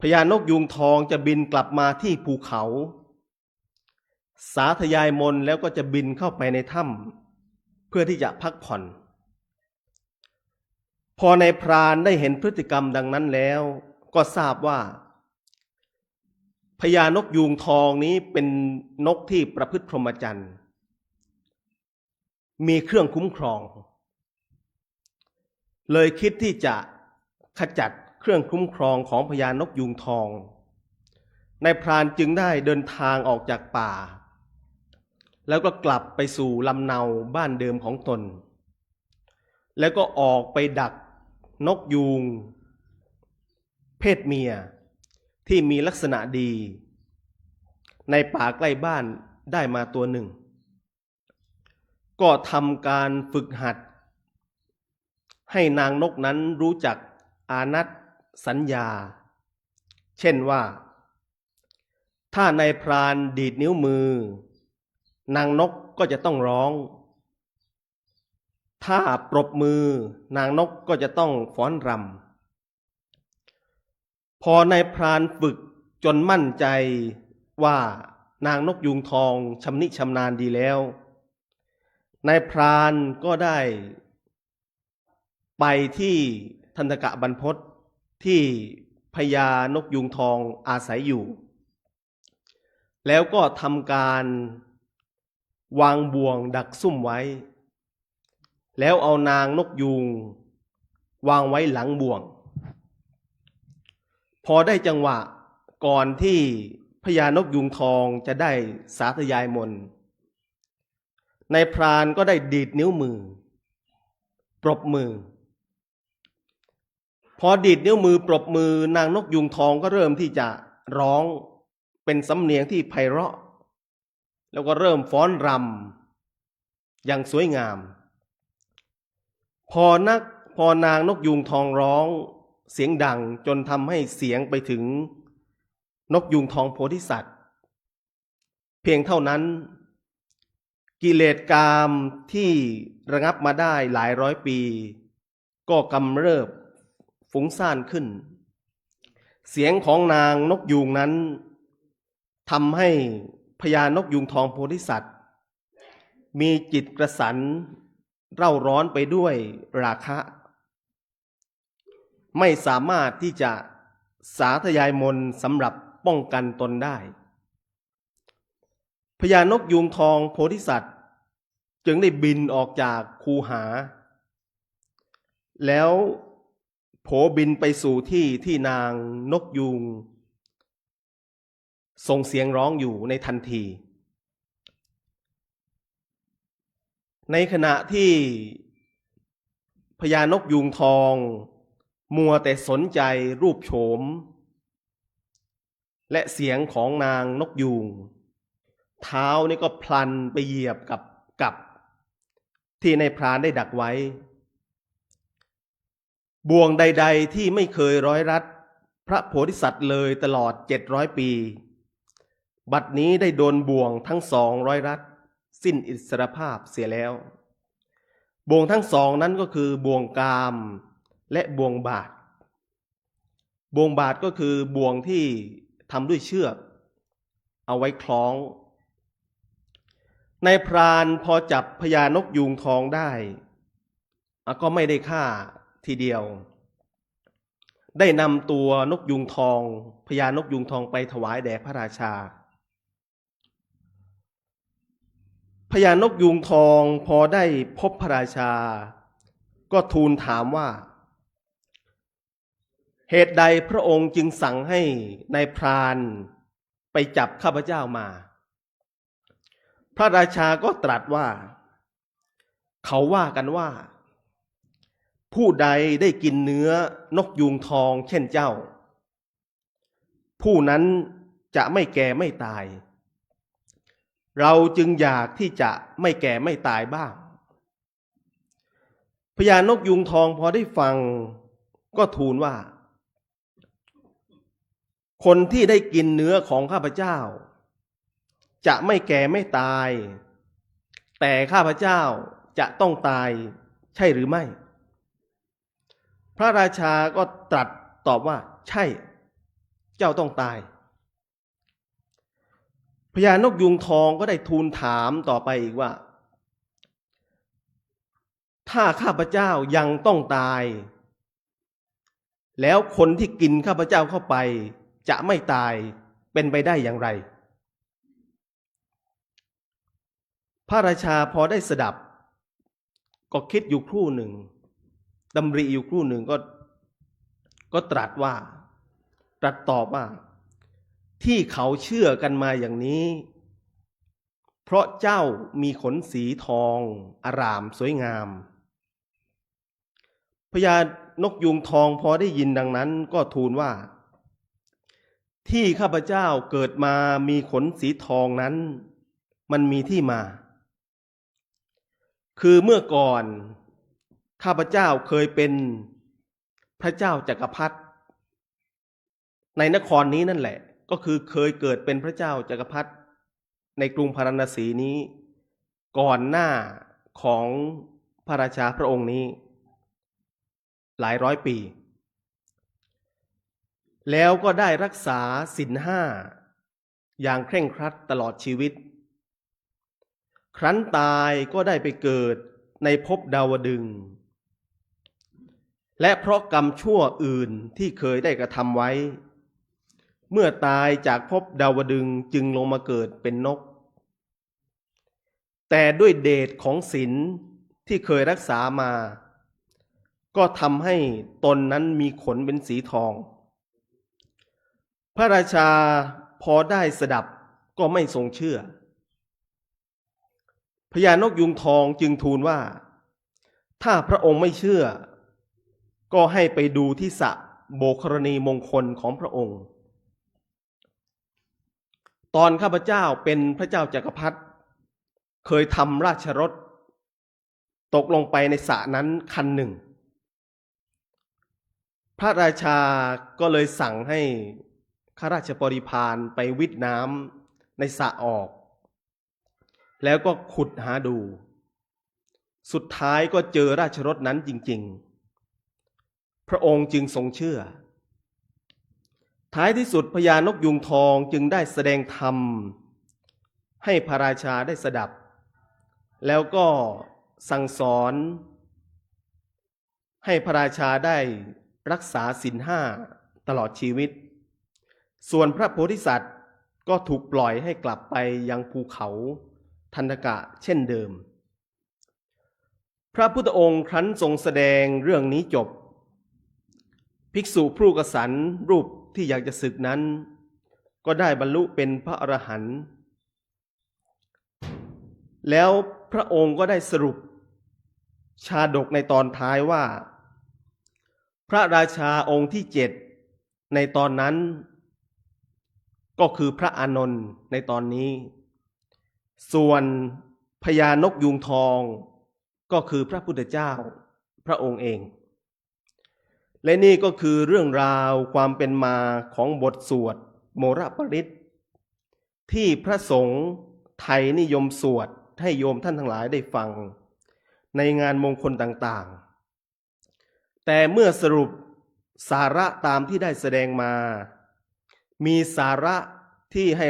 พญานกยูงทองจะบินกลับมาที่ภูเขาสาธยายมนต์แล้วก็จะบินเข้าไปในถ้ำเพื่อที่จะพักผ่อนพอในพรานได้เห็นพฤติกรรมดังนั้นแล้วก็ทราบว่าพญานกยูงทองนี้เป็นนกที่ประพฤติพรหมจรรย์มีเครื่องคุ้มครองเลยคิดที่จะขจัดเครื่องคุ้มครองของพญานกยูงทองนายพรานจึงได้เดินทางออกจากป่าแล้วก็กลับไปสู่ลำเนาบ้านเดิมของตนแล้วก็ออกไปดักนกยูงเพศเมียที่มีลักษณะดีในป่าใกล้บ้านได้มาตัวหนึ่งก็ทำการฝึกหัดให้นางนกนั้นรู้จักอานัตสัญญาเช่นว่าถ้านายพรานดีดนิ้วมือนางนกก็จะต้องร้องถ้าปรบมือนางนกก็จะต้องฟ้อนรำพอนายพรานฝึกจนมั่นใจว่านางนกยูงทองชำนิชำนาญดีแล้วนายพรานก็ได้ไปที่ทันตกะบรรพตที่พญานกยูงทองอาศัยอยู่แล้วก็ทำการวางบ่วงดักซุ่มไว้แล้วเอานางนกยูงวางไว้หลังบ่วงพอได้จังหวะก่อนที่พญานกยูงทองจะได้สาธยายมนต์นายพรานก็ได้ดีดนิ้วมือปรบมือพอดีดนิ้วมือปรบมือนางนกยูงทองก็เริ่มที่จะ ร้องเป็นสำเนียงที่ไพเราะแล้วก็เริ่มฟ้อนรำอย่างสวยงามพอนางนกยูงทองร้องเสียงดังจนทำให้เสียงไปถึงนกยูงทองโพธิสัตว์เพียงเท่านั้นกิเลสกามที่ระงับมาได้หลายร้อยปีก็กำเริบฟุ้งซ่านขึ้นเสียงของนางนกยูงนั้นทำให้พญานกยูงทองโพธิสัตว์มีจิตกระสันเร่าร้อนไปด้วยราคะไม่สามารถที่จะสาธยายมนต์สำหรับป้องกันตนได้พญานกยูงทองโพธิสัตว์จึงได้บินออกจากคูหาแล้วโผบินไปสู่ที่นางนกยูงส่งเสียงร้องอยู่ในทันทีในขณะที่พญานกยูงทองมัวแต่สนใจรูปโฉมและเสียงของนางนกยูงเท้านี่ก็พลันไปเหยียบกับที่ในพรานได้ดักไว้บ่วงใดๆที่ไม่เคยร้อยรัดพระโพธิสัตว์เลยตลอด700 ปีบัดนี้ได้โดนบ่วงทั้ง200รัดสิ้นอิสรภาพเสียแล้วบ่วงทั้งสองนั้นก็คือบ่วงกามและบ่วงบาทบ่วงบาทก็คือบ่วงที่ทำด้วยเชือกเอาไว้คล้องนายพรานพอจับพญานกยูงทองได้ก็ไม่ได้ฆ่าทีเดียวได้นำตัวนกยูงทองพญานกยูงทองไปถวายแด่พระราชาพญานกยูงทองพอได้พบพระราชาก็ทูลถามว่าเหตุใดพระองค์จึงสั่งให้นายพรานไปจับข้าพเจ้ามาพระราชาก็ตรัสว่าเขาว่ากันว่าผู้ใดได้กินเนื้อนกยูงทองเช่นเจ้าผู้นั้นจะไม่แก่ไม่ตายเราจึงอยากที่จะไม่แก่ไม่ตายบ้างพญานกยูงทองพอได้ฟังก็ทูลว่าคนที่ได้กินเนื้อของข้าพเจ้าจะไม่แก่ไม่ตายแต่ข้าพเจ้าจะต้องตายใช่หรือไม่พระราชาก็ตรัสตอบว่าใช่เจ้าต้องตายพญานกยูงทองก็ได้ทูลถามต่อไปอีกว่าถ้าข้าพเจ้ายังต้องตายแล้วคนที่กินข้าพเจ้าเข้าไปจะไม่ตายเป็นไปได้อย่างไรพระราชาพอได้สดับก็คิดอยู่ครู่หนึ่งดำริอยู่ครู่หนึ่งก็ตรัสตอบว่าที่เขาเชื่อกันมาอย่างนี้เพราะเจ้ามีขนสีทองอร่ามสวยงามพญานกยูงทองพอได้ยินดังนั้นก็ทูลว่าที่ข้าพเจ้าเกิดมามีขนสีทองนั้นมันมีที่มาคือเมื่อก่อนข้าพเจ้าเคยเป็นพระเจ้าจักรพรรดิในนครนี้นั่นแหละก็คือเคยเกิดเป็นพระเจ้าจักรพรรดิในกรุงพาราณสีนี้ก่อนหน้าของพระราชาพระองค์นี้หลายร้อยปีแล้วก็ได้รักษาศีล5อย่างเคร่งครัดตลอดชีวิตครั้นตายก็ได้ไปเกิดในภพดาวดึงส์และเพราะกรรมชั่วอื่นที่เคยได้กระทำไว้เมื่อตายจากภพดาวดึงส์จึงลงมาเกิดเป็นนกแต่ด้วยเดชของศีลที่เคยรักษามาก็ทำให้ตนนั้นมีขนเป็นสีทองพระราชาพอได้สดับก็ไม่ทรงเชื่อพญานกยูงทองจึงทูลว่าถ้าพระองค์ไม่เชื่อก็ให้ไปดูที่สระโบกรณีมงคลของพระองค์ ตอนข้าพเจ้าเป็นพระเจ้าจักรพรรดิเคยทำราชรถตกลงไปในสระนั้นคันหนึ่ง พระราชาก็เลยสั่งให้ข้าราชบริพารไปวิทน้ำในสระออก แล้วก็ขุดหาดู สุดท้ายก็เจอราชรถนั้นจริงๆพระองค์จึงทรงเชื่อท้ายที่สุดพญานกยูงทองจึงได้แสดงธรรมให้พระราชาได้สดับแล้วก็สั่งสอนให้พระราชาได้รักษาศีลห้าตลอดชีวิตส่วนพระโพธิสัตว์ก็ถูกปล่อยให้กลับไปยังภูเขาทันตกะเช่นเดิมพระพุทธองค์ครั้นทรงแสดงเรื่องนี้จบภิกษุผู้กษัตริย์รูปที่อยากจะศึกนั้นก็ได้บรรลุเป็นพระอรหันต์แล้วพระองค์ก็ได้สรุปชาดกในตอนท้ายว่าพระราชาองค์ที่7ในตอนนั้นก็คือพระอานนท์ในตอนนี้ส่วนพญานกยูงทองก็คือพระพุทธเจ้าพระองค์เองและนี่ก็คือเรื่องราวความเป็นมาของบทสวดโมระปริตที่พระสงฆ์ไทยนิยมสวดให้โยมท่านทั้งหลายได้ฟังในงานมงคลต่างๆแต่เมื่อสรุปสาระตามที่ได้แสดงมามีสาระที่ให้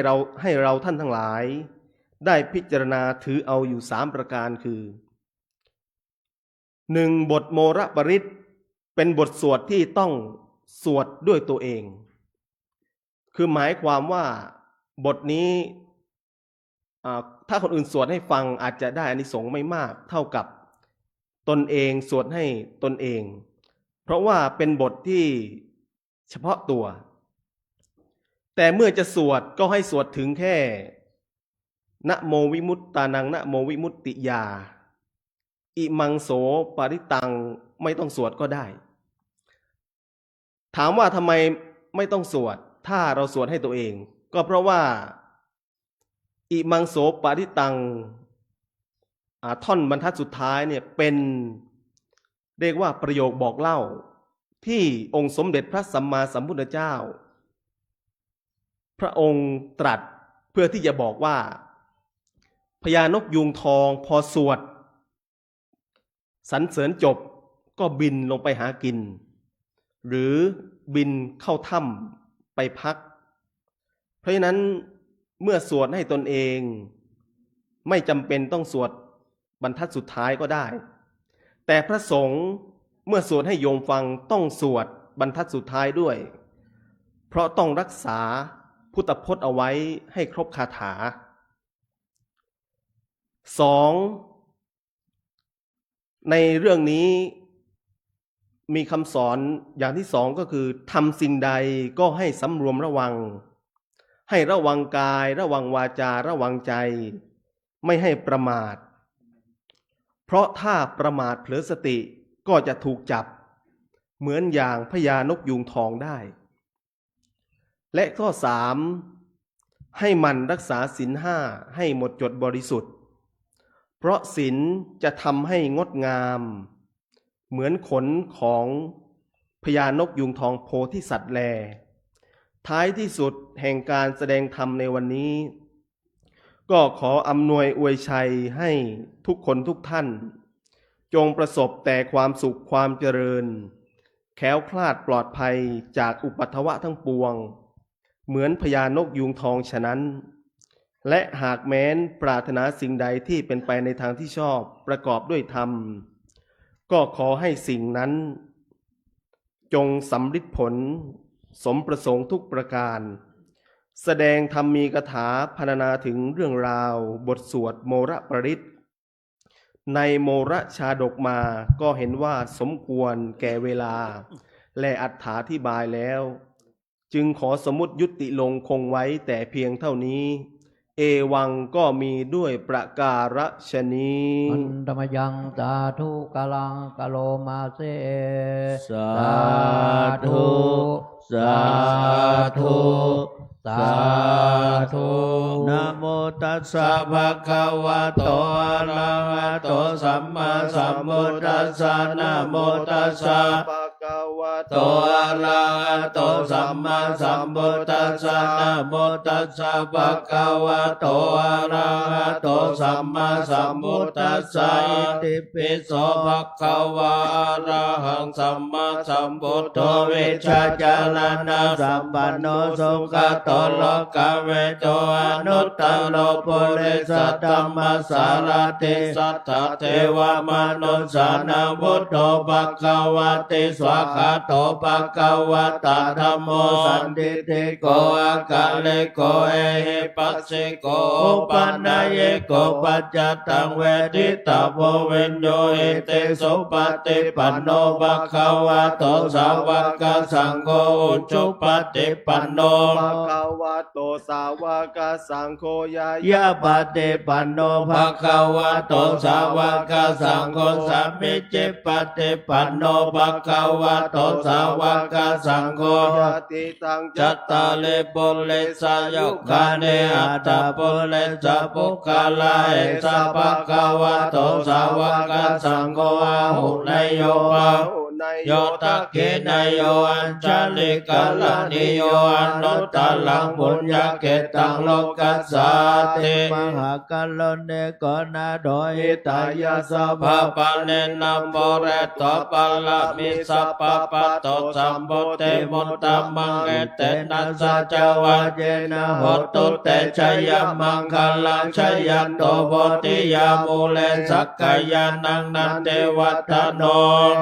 เราท่านทั้งหลายได้พิจารณาถือเอาอยู่3ประการคือ 1. บทโมระปริตเป็นบทสวดที่ต้องสวดด้วยตัวเองคือหมายความว่าบทนี้ถ้าคนอื่นสวดให้ฟังอาจจะได้อานิสงส์ไม่มากเท่ากับตนเองสวดให้ตนเองเพราะว่าเป็นบทที่เฉพาะตัวแต่เมื่อจะสวดก็ให้สวดถึงแค่นะโมวิมุตตานังนะโมวิมุตติยาอิมังโสปาริตังไม่ต้องสวดก็ได้ถามว่าทำไมไม่ต้องสวดถ้าเราสวดให้ตัวเองก็เพราะว่าอิมังโสปาริตังท่อนบรรทัดสุดท้ายเนี่ยเป็นเรียกว่าประโยคบอกเล่าที่องค์สมเด็จพระสัมมาสัมพุทธเจ้าพระองค์ตรัสเพื่อที่จะบอกว่าพญานกยูงทองพอสวดสรรเสริญจบก็บินลงไปหากินหรือบินเข้าถ้ำไปพักเพราะฉะนั้นเมื่อสวดให้ตนเองไม่จำเป็นต้องสวดบรรทัดสุดท้ายก็ได้แต่พระสงฆ์เมื่อสวดให้โยมฟังต้องสวดบรรทัดสุดท้ายด้วยเพราะต้องรักษาพุทธพจน์เอาไว้ให้ครบคาถา 2. ในเรื่องนี้มีคำสอนอย่างที่2ก็คือทำสิ่งใดก็ให้สำรวมระวังให้ระวังกายระวังวาจาระวังใจไม่ให้ประมาทเพราะถ้าประมาทเผลอสติก็จะถูกจับเหมือนอย่างพญานกยูงทองได้และข้อ 3. ให้มันรักษาศีลห้าให้หมดจดบริสุทธิ์เพราะศีลจะทำให้งดงามเหมือนขนของพญานกยูงทองโพธิสัตว์แลท้ายที่สุดแห่งการแสดงธรรมในวันนี้ก็ขออำนวยอวยชัยให้ทุกคนทุกท่านจงประสบแต่ความสุขความเจริญแคล้วคลาดปลอดภัยจากอุปัฏฐวะทั้งปวงเหมือนพญานกยูงทองฉะนั้นและหากแม้นปรารถนาสิ่งใดที่เป็นไปในทางที่ชอบประกอบด้วยธรรมก็ขอให้สิ่งนั้นจงสำฤทธิ์ผลสมประสงค์ทุกประการแสดงธรรมีกถาพรรณนาถึงเรื่องราวบทสวดโมระปริตในโมระชาดกมาก็เห็นว่าสมควรแก่เวลาและอรรถาธิบายแล้วจึงขอสมมุติยุติลงคงไว้แต่เพียงเท่านี้เอวังก็มีด้วยประการฉนี้อันธรรมยังสาธุกาลังกะโลมาเสสาธุสาธุ สาธุ นะโมตัสสะภะคะวะโตอะระหะโตสัมมาสัมพุทธัสสะนะโมตัสสะ ภะคะวะ โตอะระหะโตสัมมาสัมพุทธัสสะนะโมตัสสะภะคะวะโตอะระหะโตสัมมาสัมพุทธัสสะอิติปิโสภะคะวะอะระหังสัมมาสัมพุทโธวิชาจารณะสัมปันโนสุขโตโลกเวโตอนุตตโลปุริสธัมมาสารติสัทธะเทวมนุสสานังพุทโธภะคะวะติสวากขาโตภะคะวะตะธัมโมสันติติโกอากาลิโกเอหิปัสสิโกอุปันนายโกปัจจตังเวทิตาโพวินโยหิติสุปฏิปันโนภะคะวะโตสาวกสังโฆอุจุปฏิปันโน ภะคะวะโตสาวกสังโฆยาย ะปฏิปันโนภะคะวะโตสาวกสังโฆสัมมิจิปฏิปันโนภะคะวะโตสาวกสังโฆ ยะติตัง จัตตาเลปุริสายกาเนอัตตาปุริสปุคคลาเอสะภะคะวะโตสาวกสังโฆอาหุนายโยปะโยตักเกนายโยอัญชลิกาลานิโยอนุตตลังปุญญเกตังโลกัสสาติมหากัลโลเนโกนาโดยตายาสภาปเนนัมโมเรตปะละมิสัพพะปะโตสัมพุเตมุตตมังเอเตนะสัจวะเจนะโหตุเตชัยมังคลังชัยยันโตโพธิยามูเลสักกายานังนันเทวัตโน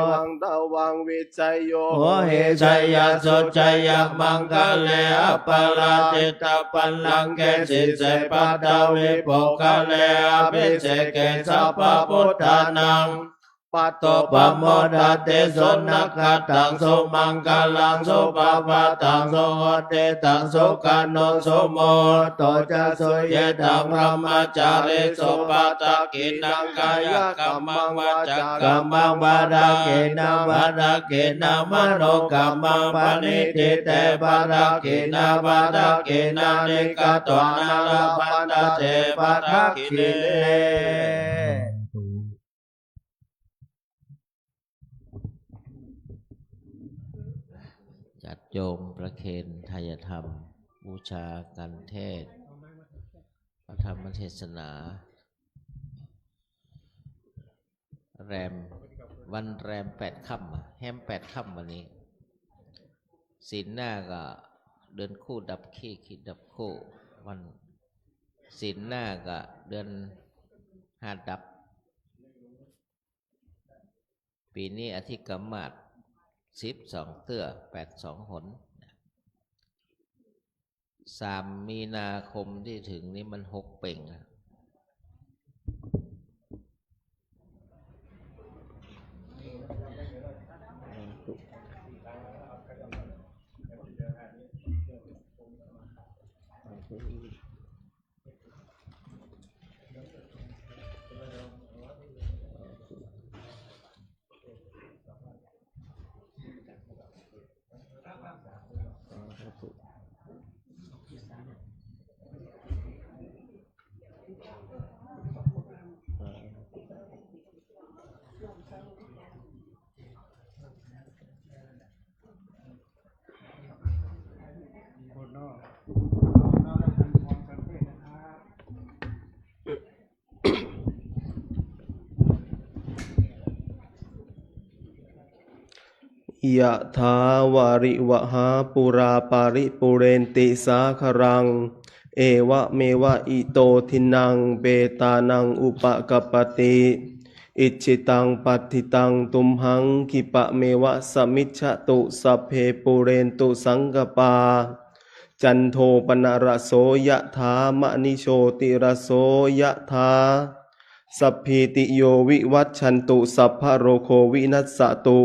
วังตะวังวิจัยโย โหเหชัยยสุชัยมังคะเลอปาราติตาปัลลังเกสิเสปัตตาวิโภคะเลอภิเสเกสัพพพุทธานัง ปัตโต ปะโมดาเตสุนักขตังสุมังคลังสุปปะตังสุโหเตตังสุขันโนสุโมโตจะสุเยตังพระมจาริสุปาตกินังกายกรรมังวาจากรรมังวาดาเกนะวาดาเกนะมโนกรรมังปณิทิเตวาดาเกนะวาดาเกนะนิกตวานาลปันตเตปะทักขิเล จัดโยมประเคนไทยธรรมบูชากันเทศน์พระธรรมเทศนาวันแรม8 ค่ำแฮม8 ค่ำวันนี้ศีลหน้าก็เดือนคู่ดับขี้ดับคู่วันศีลหน้าก็เดือน5 ดับปีนี้อธิกรรมาส12 เตื้อ82 หน3 มีนาคมที่ถึงนี้มัน6 เป่งยะถาวาริวหาปุราปาริปุเรนติสาครังเอวะเมวะอิโตทินังเบตานังอุปกปปติอิจิตังปัฏฐิตังตุมหังคิปะเมวะสมิจฉตุสัพเพปุเรนตุสังกปาจันโทปนรโสยะถามะนิโชติรโสยะถาสัพพิติโยวิวัชชันตุสัพพะโรโควินัสสตุ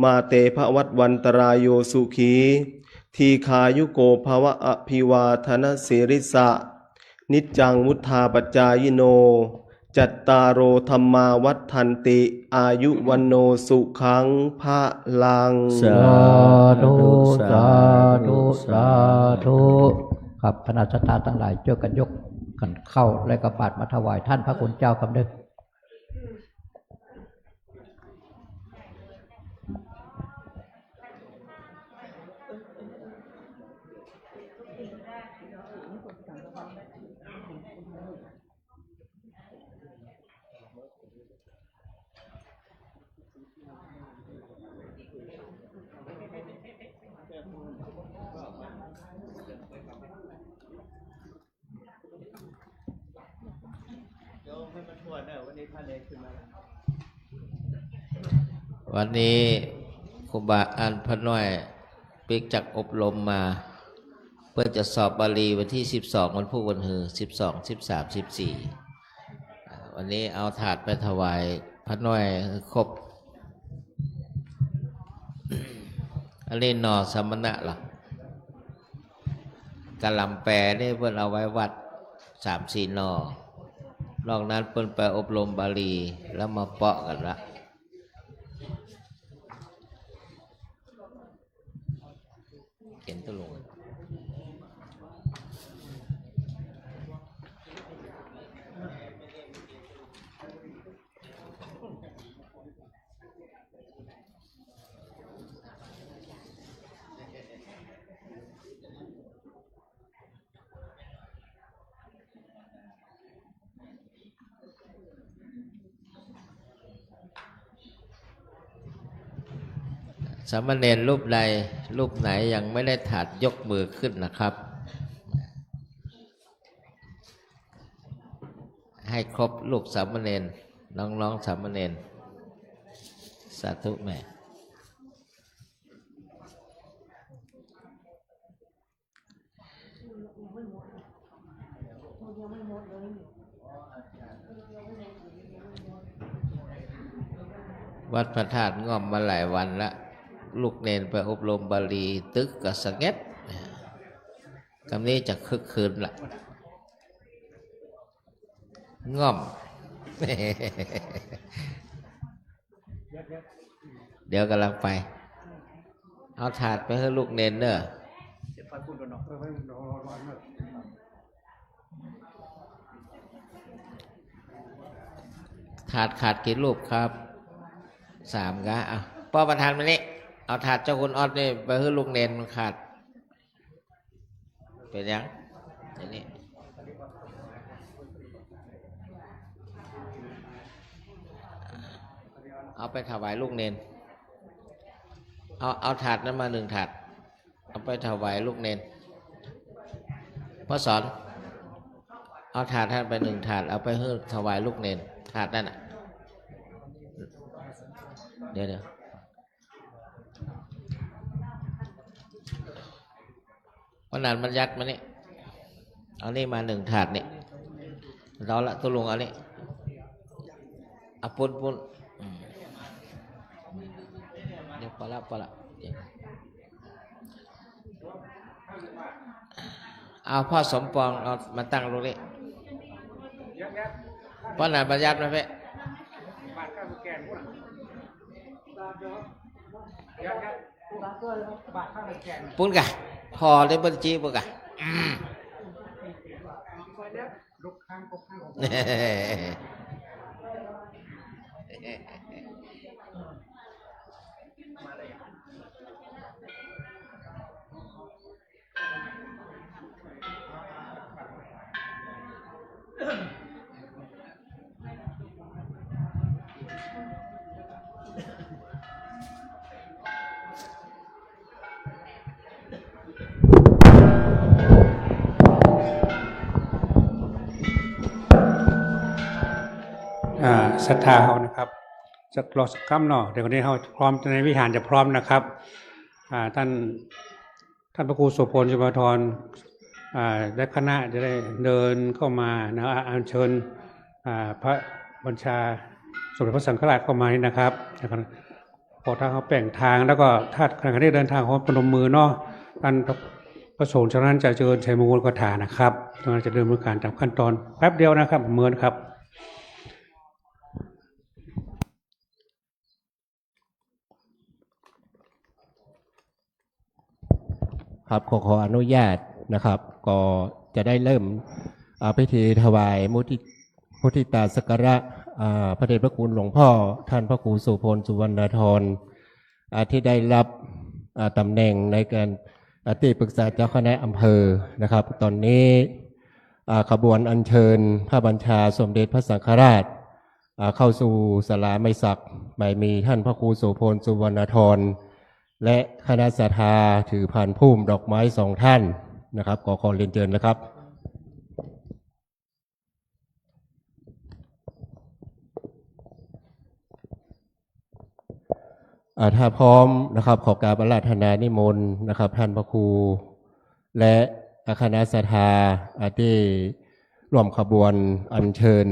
มาเตภวัตวันตรายโยสุขีทีคายุโกภวะอภิวาทนสิริสะนิจจังวุธาปัจจายโนจัตตารโอธรรมาวัฏทันติอายุวันโนสุขังภะลัง สาธุสาธุสาธุ ครับคณะสัตยาทั้งหลายช่วยกันยกกันเข้าและกระปาดมาถวายท่านพระคุณเจ้าคำเด้อวันนี้ครูบาอันพระน้อยปิกจักอบรมมาเพื่อจะสอบบาลีวันที่12วันพุธวันหือ12 13 14วันนี้เอาถาดไปถวายพระน้อยครบอันนี้นอสมณะหรอกะลำแปรนี่เพิ่นเอาไว้วัด3-4 นอกนั้นเพิ่นไปอบรมบาลีแล้วมาเปาะกันละเห็นตัวลงสามเณรรูปใดรูปไหนยังไม่ได้ถาดยกมือขึ้นนะครับ ให้ครบลูกสามเณรน้องๆสามเณรสาธุแม่วัดพระธาตุง่อมมาหลายวันละลูกเนนไปอบรมบาลีตึกกับสะเก็ดคำนี้จะคึกคืนละง่อม เดี๋ยวกำลังไปเอาถาดไปให้ลูกเนนเนอะถาดขาดกี่รูปครับ3กะอ่ะป้อประธานมานี่เอาถาดเจ้าคุณออดนี่ไปให้ลูกเนนมันขาดเป็นยังอย่างนี้เอาไปถวายลูกเนนเอาถาดนั้นมา1 ถาดเอาไปถวายลูกเนนพ่อสอนเอาถาดท่านไป1 ถาดเอาไปให้ถวายลูกเนนถาดนั่นน่ะเดี๋ยววันนั้นมันยัดมานี่เอานี่มา1 ถาดนี่เราละตัวลุงเอานี่เอาปุ้นเดี๋ยวพอละเอาพ่อสมปองเอามาตั้งตรงนี้เพราะนั้นมันยัดมาเพ่ปุ้นกะพอได้บัญชีปุ้นกะศรัทธาเขานะครับจะรอสักคำเนาะเดี๋ยววันนี้เขาพร้อมในวิหารจะพร้อมนะครับท่านพระครูโสพลจุฬาธรและคณะจะได้เดินเข้ามานะอัญเชิญพระบัญชาสมเด็จพระสังฆราชเข้ามานี่นะครับพอทางเขาแป่งทางแล้วก็ถ้าขณะที่เดินทางเขาพนมมือเนาะท่านพระสงฆ์ฉะนั้นจะเจริญชัยมงคลคาถานะครับเราจะเดินบริการตามขั้นตอนแป๊บเดียวนะครับเหมือนครับครับขออนุญาต นะครับก็จะได้เริ่มพิธีถวายมุทิตาสักการะพระเดชพระคุณหลวงพ่อท่านพระครูโสพลสุวรรณธรที่ได้รับตำแหน่งในการที่ปรึกษาเจ้าคณะอำเภอนะครับตอนนี้ขบวนอัญเชิญพระบัญชาสมเด็จพระสังฆราชเข้าสู่ศาลาไม้สักหมายมีท่านพระครูโสพลสุวรรณธรและคณะศรัทธาถือผ่านพุ่มดอกไม้2 ท่านนะครับขอเรียนเชิญนะครับถ้าพร้อมนะครับขอกราบอาราธนานิมนต์นะครับท่านพระครูและคณะศรัทธาที่ร่วมขบวนอัญเชิญ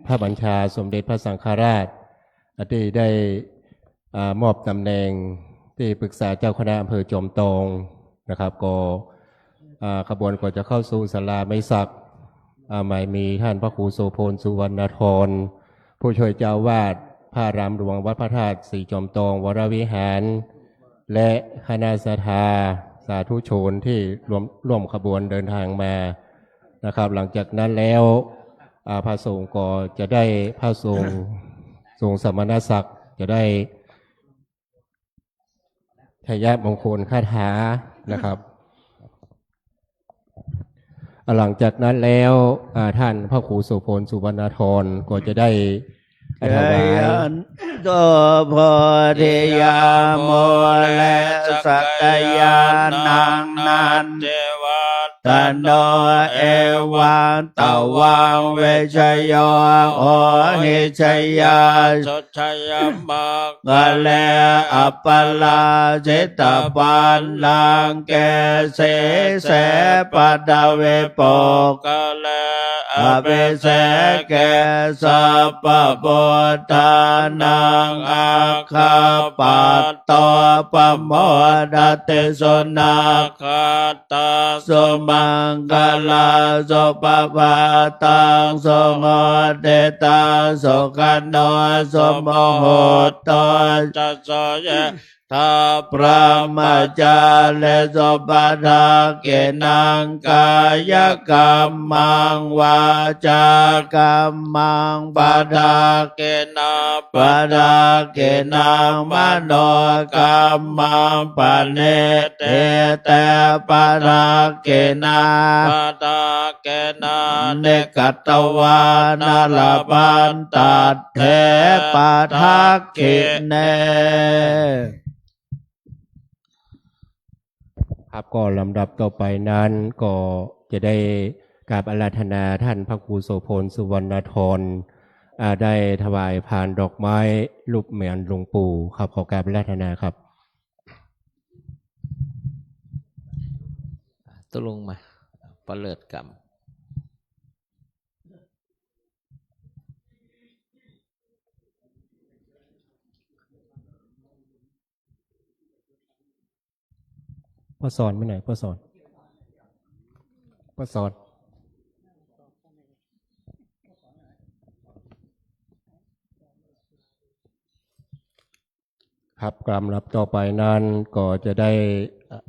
พระบัญชาสมเด็จพระสังฆราชที่ได้มอบตำแหน่งที่ปรึกษาเจ้าคณะอำเภอจอมทองนะครับก็ขบวนก็จะเข้าสู่ศาลาไม้สักหมายมีท่านพระครูโสพลสุวรรณธรผู้ช่วยเจ้าวาดพระรามหลวงวัดพระธาตุศรีจอมทองวรวิหารและคณะศรัทธาสาธุชนที่ร่วมขบวนเดินทางมานะครับหลังจากนั้นแล้วพระสงฆ์ก็จะได้พระสงฆ์ทรงสมณศักดิ์จะได้ชัยมงคลคาถานะครับหลังจากนั้นแล้วท่านพระครูโสพลสุวรรณธรก็จะได้ถวายตัวโพธิยาโมและสักยานังนันเทวตโนเอวังตวังเวชโยโอหิชยาสุชยมักกะเลอัปปลาจิตปันลังเกเสเสปัตเวโปกะเลอเปเสเกสัพพะโพธานังอาคาปัตโตปโมดติสนาคาตาสุมังกลาสุปปาตังสุโมเดตังสุขันโนสุโมโหตจัสสยะทัพพระมจาเลสุปทาเกนังกายกรรมังวาจากรรมังปทาเกนะปทาเกนังมโนกรรมังปเนเตเตปทาเกนะปทาเกนะเนกัตตวานาลปันตัดเทปทาเกเนครับก็ลำดับต่อไปนั้นก็จะได้กราบอาราธนาท่านพระครูโสพลสุวรรณธรได้ถวายพานดอกไม้รูปเหมือนหลวงปู่ครับขอกราบอาราธนาครับตุลงมาปเลิดกรรมพ่อสอนไม่ไหนพ่อสอนครับกรรมรับต่อไปนั้นก็จะได้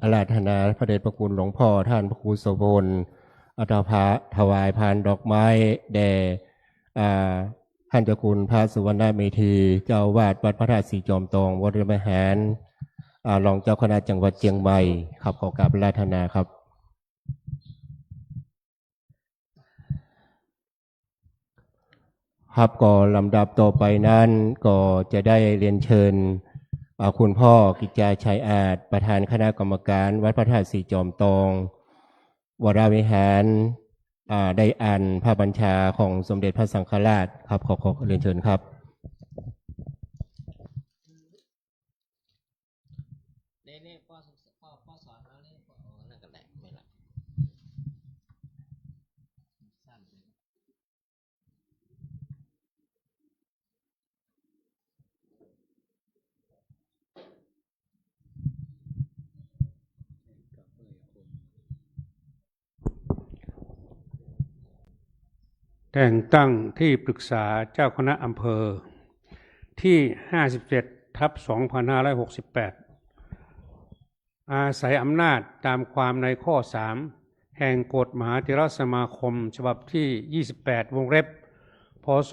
อาราธนาพระเดชพระคุณหลวงพ่อท่านพระครูโสพลถวายพานดอกไม้แด่ท่านเจ้าคุณพระสุวรรณเมธีเจ้าวาดวัดพระธาตุศรีจอมทองวรวิหารรองเจ้าคณะจังหวัดเชียงใหม่ครับขอกราบอาราธนาครับครับก็ลำดับต่อไปนั้นก็จะได้เรียนเชิญคุณพ่อกิจจาชัยอาจประธานคณะกรรมการวัดพระธาตุศรีจอมทองวรวิหารได้อ่านพระบัญชาของสมเด็จพระสังฆราชครับขอเรียนเชิญครับนี่พ่อสอนแล้วนี่นั่นก็ได้ไม่ละสั้นแต่งตั้งที่ปรึกษาเจ้าคณะอำเภอที่ 57/2568 อาศัยอำนาจตามความในข้อ 3 แห่งกฎมหาเถรสมาคมฉบับที่ 28 วงเล็บ พ.ศ.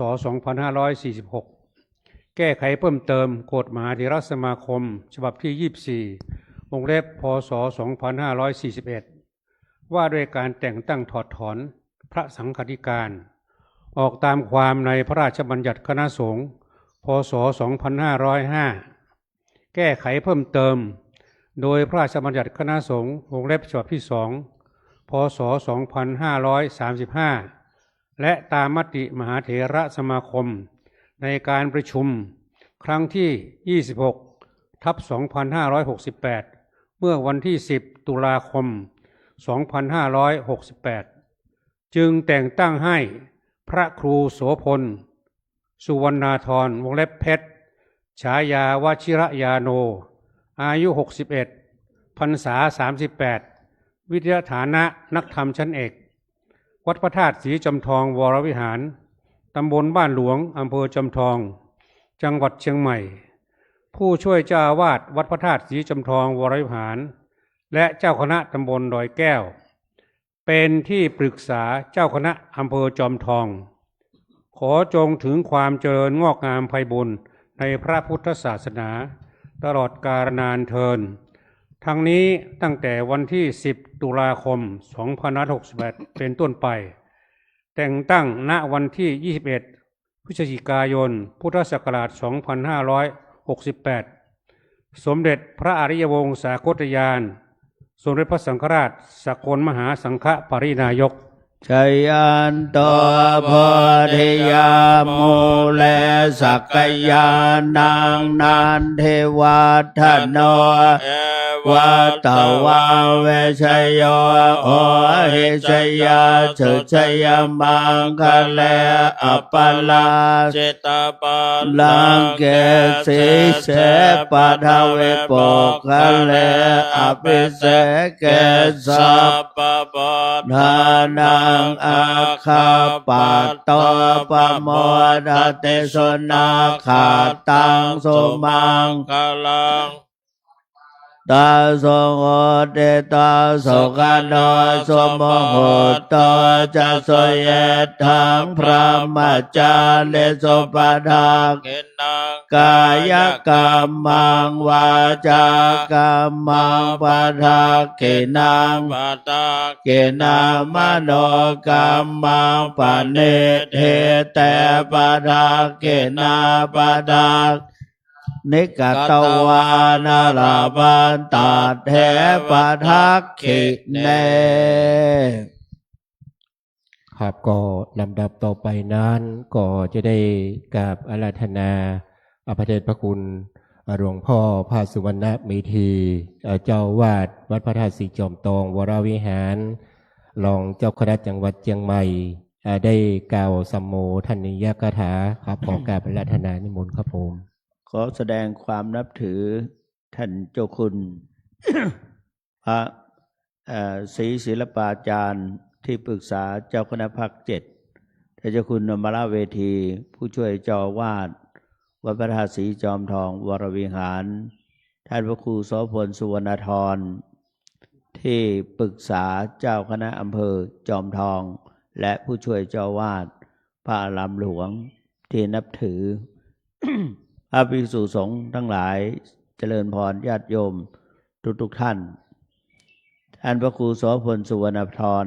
2546 แก้ไขเพิ่มเติมกฎมหาเถรสมาคมฉบับที่ 24 วงเล็บ พ.ศ. 2541 ว่าด้วยการแต่งตั้งถอดถอนพระสังฆาธิการออกตามความในพระราชบัญญัติคณะสงฆ์ พ.ศ. 2505 แก้ไขเพิ่มเติมโดยพระราชบัญญัติคณะสงฆ์วงเล็บฉบับที่ 2 พ.ศ. 2535 และตามมติมหาเถรสมาคมในการประชุมครั้งที่ 26/2568 เมื่อวันที่ 10 ตุลาคม 2568 จึงแต่งตั้งให้พระครูโสพล สุวรรณาธรวงเล็บเพชรฉายาวชิรยาโนอายุ 61 พรรษา 38 วิทยาฐานะนักธรรมชั้นเอกวัดพระธาตุศรีจอมทองวรวิหารตำบลบ้านหลวงอำเภอจอมทองจังหวัดเชียงใหม่ผู้ช่วยเจ้าอาวาสวัดพระธาตุศรีจอมทองวรวิหารและเจ้าคณะตำบลดอยแก้วเป็นที่ปรึกษาเจ้าคณะอำเภอจอมทองขอจงถึงความเจริญงอกงามไพบูลย์ในพระพุทธศาสนาตลอดกาลนานเทินทั้งนี้ตั้งแต่วันที่ 10 ตุลาคม 2568 เป็นต้นไปแต่งตั้งณวันที่ 21 พฤศจิกายน พุทธศักราช 2568 สมเด็จพระอริยวงศาคตญาณสมเด็จพระสังฆราชสกลมหาสังฆปรินายกชยันโตโพธิยามูเลสักยานังนันเทวัฒโนวัตวาเวชโยโอหิชยาจุชยมังคะเลอปลาเจตปาลังเกสิเสปะทาเวปกคะเลอภิเสเกสัพพะปนานังอาคาปัตโตปโมทเตสนาขาตังสุมังคลังตาโสโหติตาโสกันโนสมโหตจะโสเยทังพระมัจจาเลโสปทาเกนังกายกรรมังวาจากรรมังปทาเกนังปทาเกนามโนกรรมังปเนเทเตปทาเกนาปทานิกตวานาลาบันตาเทปทักขิเนครับก็ลำดับต่อไปนั้นก็จะได้กราบอาราธนาพระเดชพระคุณหลวงพ่อพระสุวรรณเมธีเจ้าวาดวัดพระธาตุศรีจอมทองวรวิหารรองเจ้าคณะจังหวัดเชียงใหม่ได้กล่าวสัมโมทนิยกถาครับขอกราบอาราธนานิมนต์ครับผมขอแสดงความนับถือท่านเจ้าคุณ พระศรีศิลปาจารย์ที่ปรึกษาเจ้าคณะภาค7ท่านเจ้าคุณนมราเวทีผู้ช่วยเจ้าอาวาสวัดพระธาตุศรีจอมทองวรวิหารท่านพระครูโสพลสุวรรณธรที่ปรึกษาเจ้าคณะอำเภอจอมทองและผู้ช่วยเจ้าอาวาสพระอารามหลวงที่นับถือ พระภิกษุสงฆ์ทั้งหลายเจริญพรญาติโยมทุกท่านท่านพระครูโสพลสุวรรณธร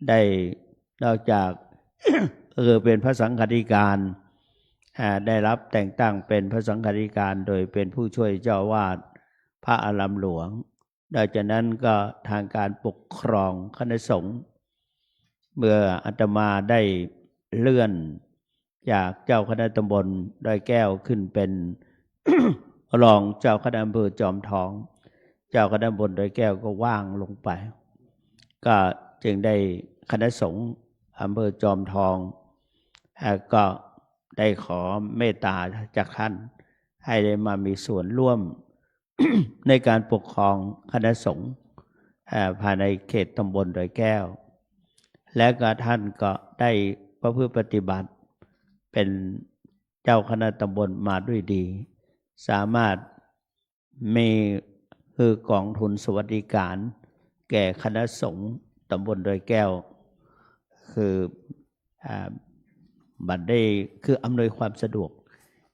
ได้นอกจาก เป็นพระสังฆาธิการได้รับแต่งตั้งเป็นพระสังฆาธิการโดยเป็นผู้ช่วยเจ้าอาวาสพระอารามหลวงจากนั้นก็ทางการปกครองคณะสงฆ์เมื่ออาตมาได้เลื่อนจากเจ้าคณะตำบลดอยแก้วขึ้นเป็น รองเจ้าคณะอำเภอจอมทองเจ้าคณะตำบลดอยแก้วก็ว่างลงไปก็จึงได้คณะสงฆ์อำเภอจอมทองก็ได้ขอเมตตาจากท่านให้ได้มามีส่วนร่วม ในการปกครองคณะสงฆ์ภายในเขตตำบลดอยแก้วและก็ท่านก็ได้ประพฤติปฏิบัติเป็นเจ้าคณะตำบลมาด้วยดีสามารถมีกองทุนสวัสดิการแก่คณะสงฆ์ต ตำบลดอยแก้วคือบัดได้คืออำนวยความสะดวก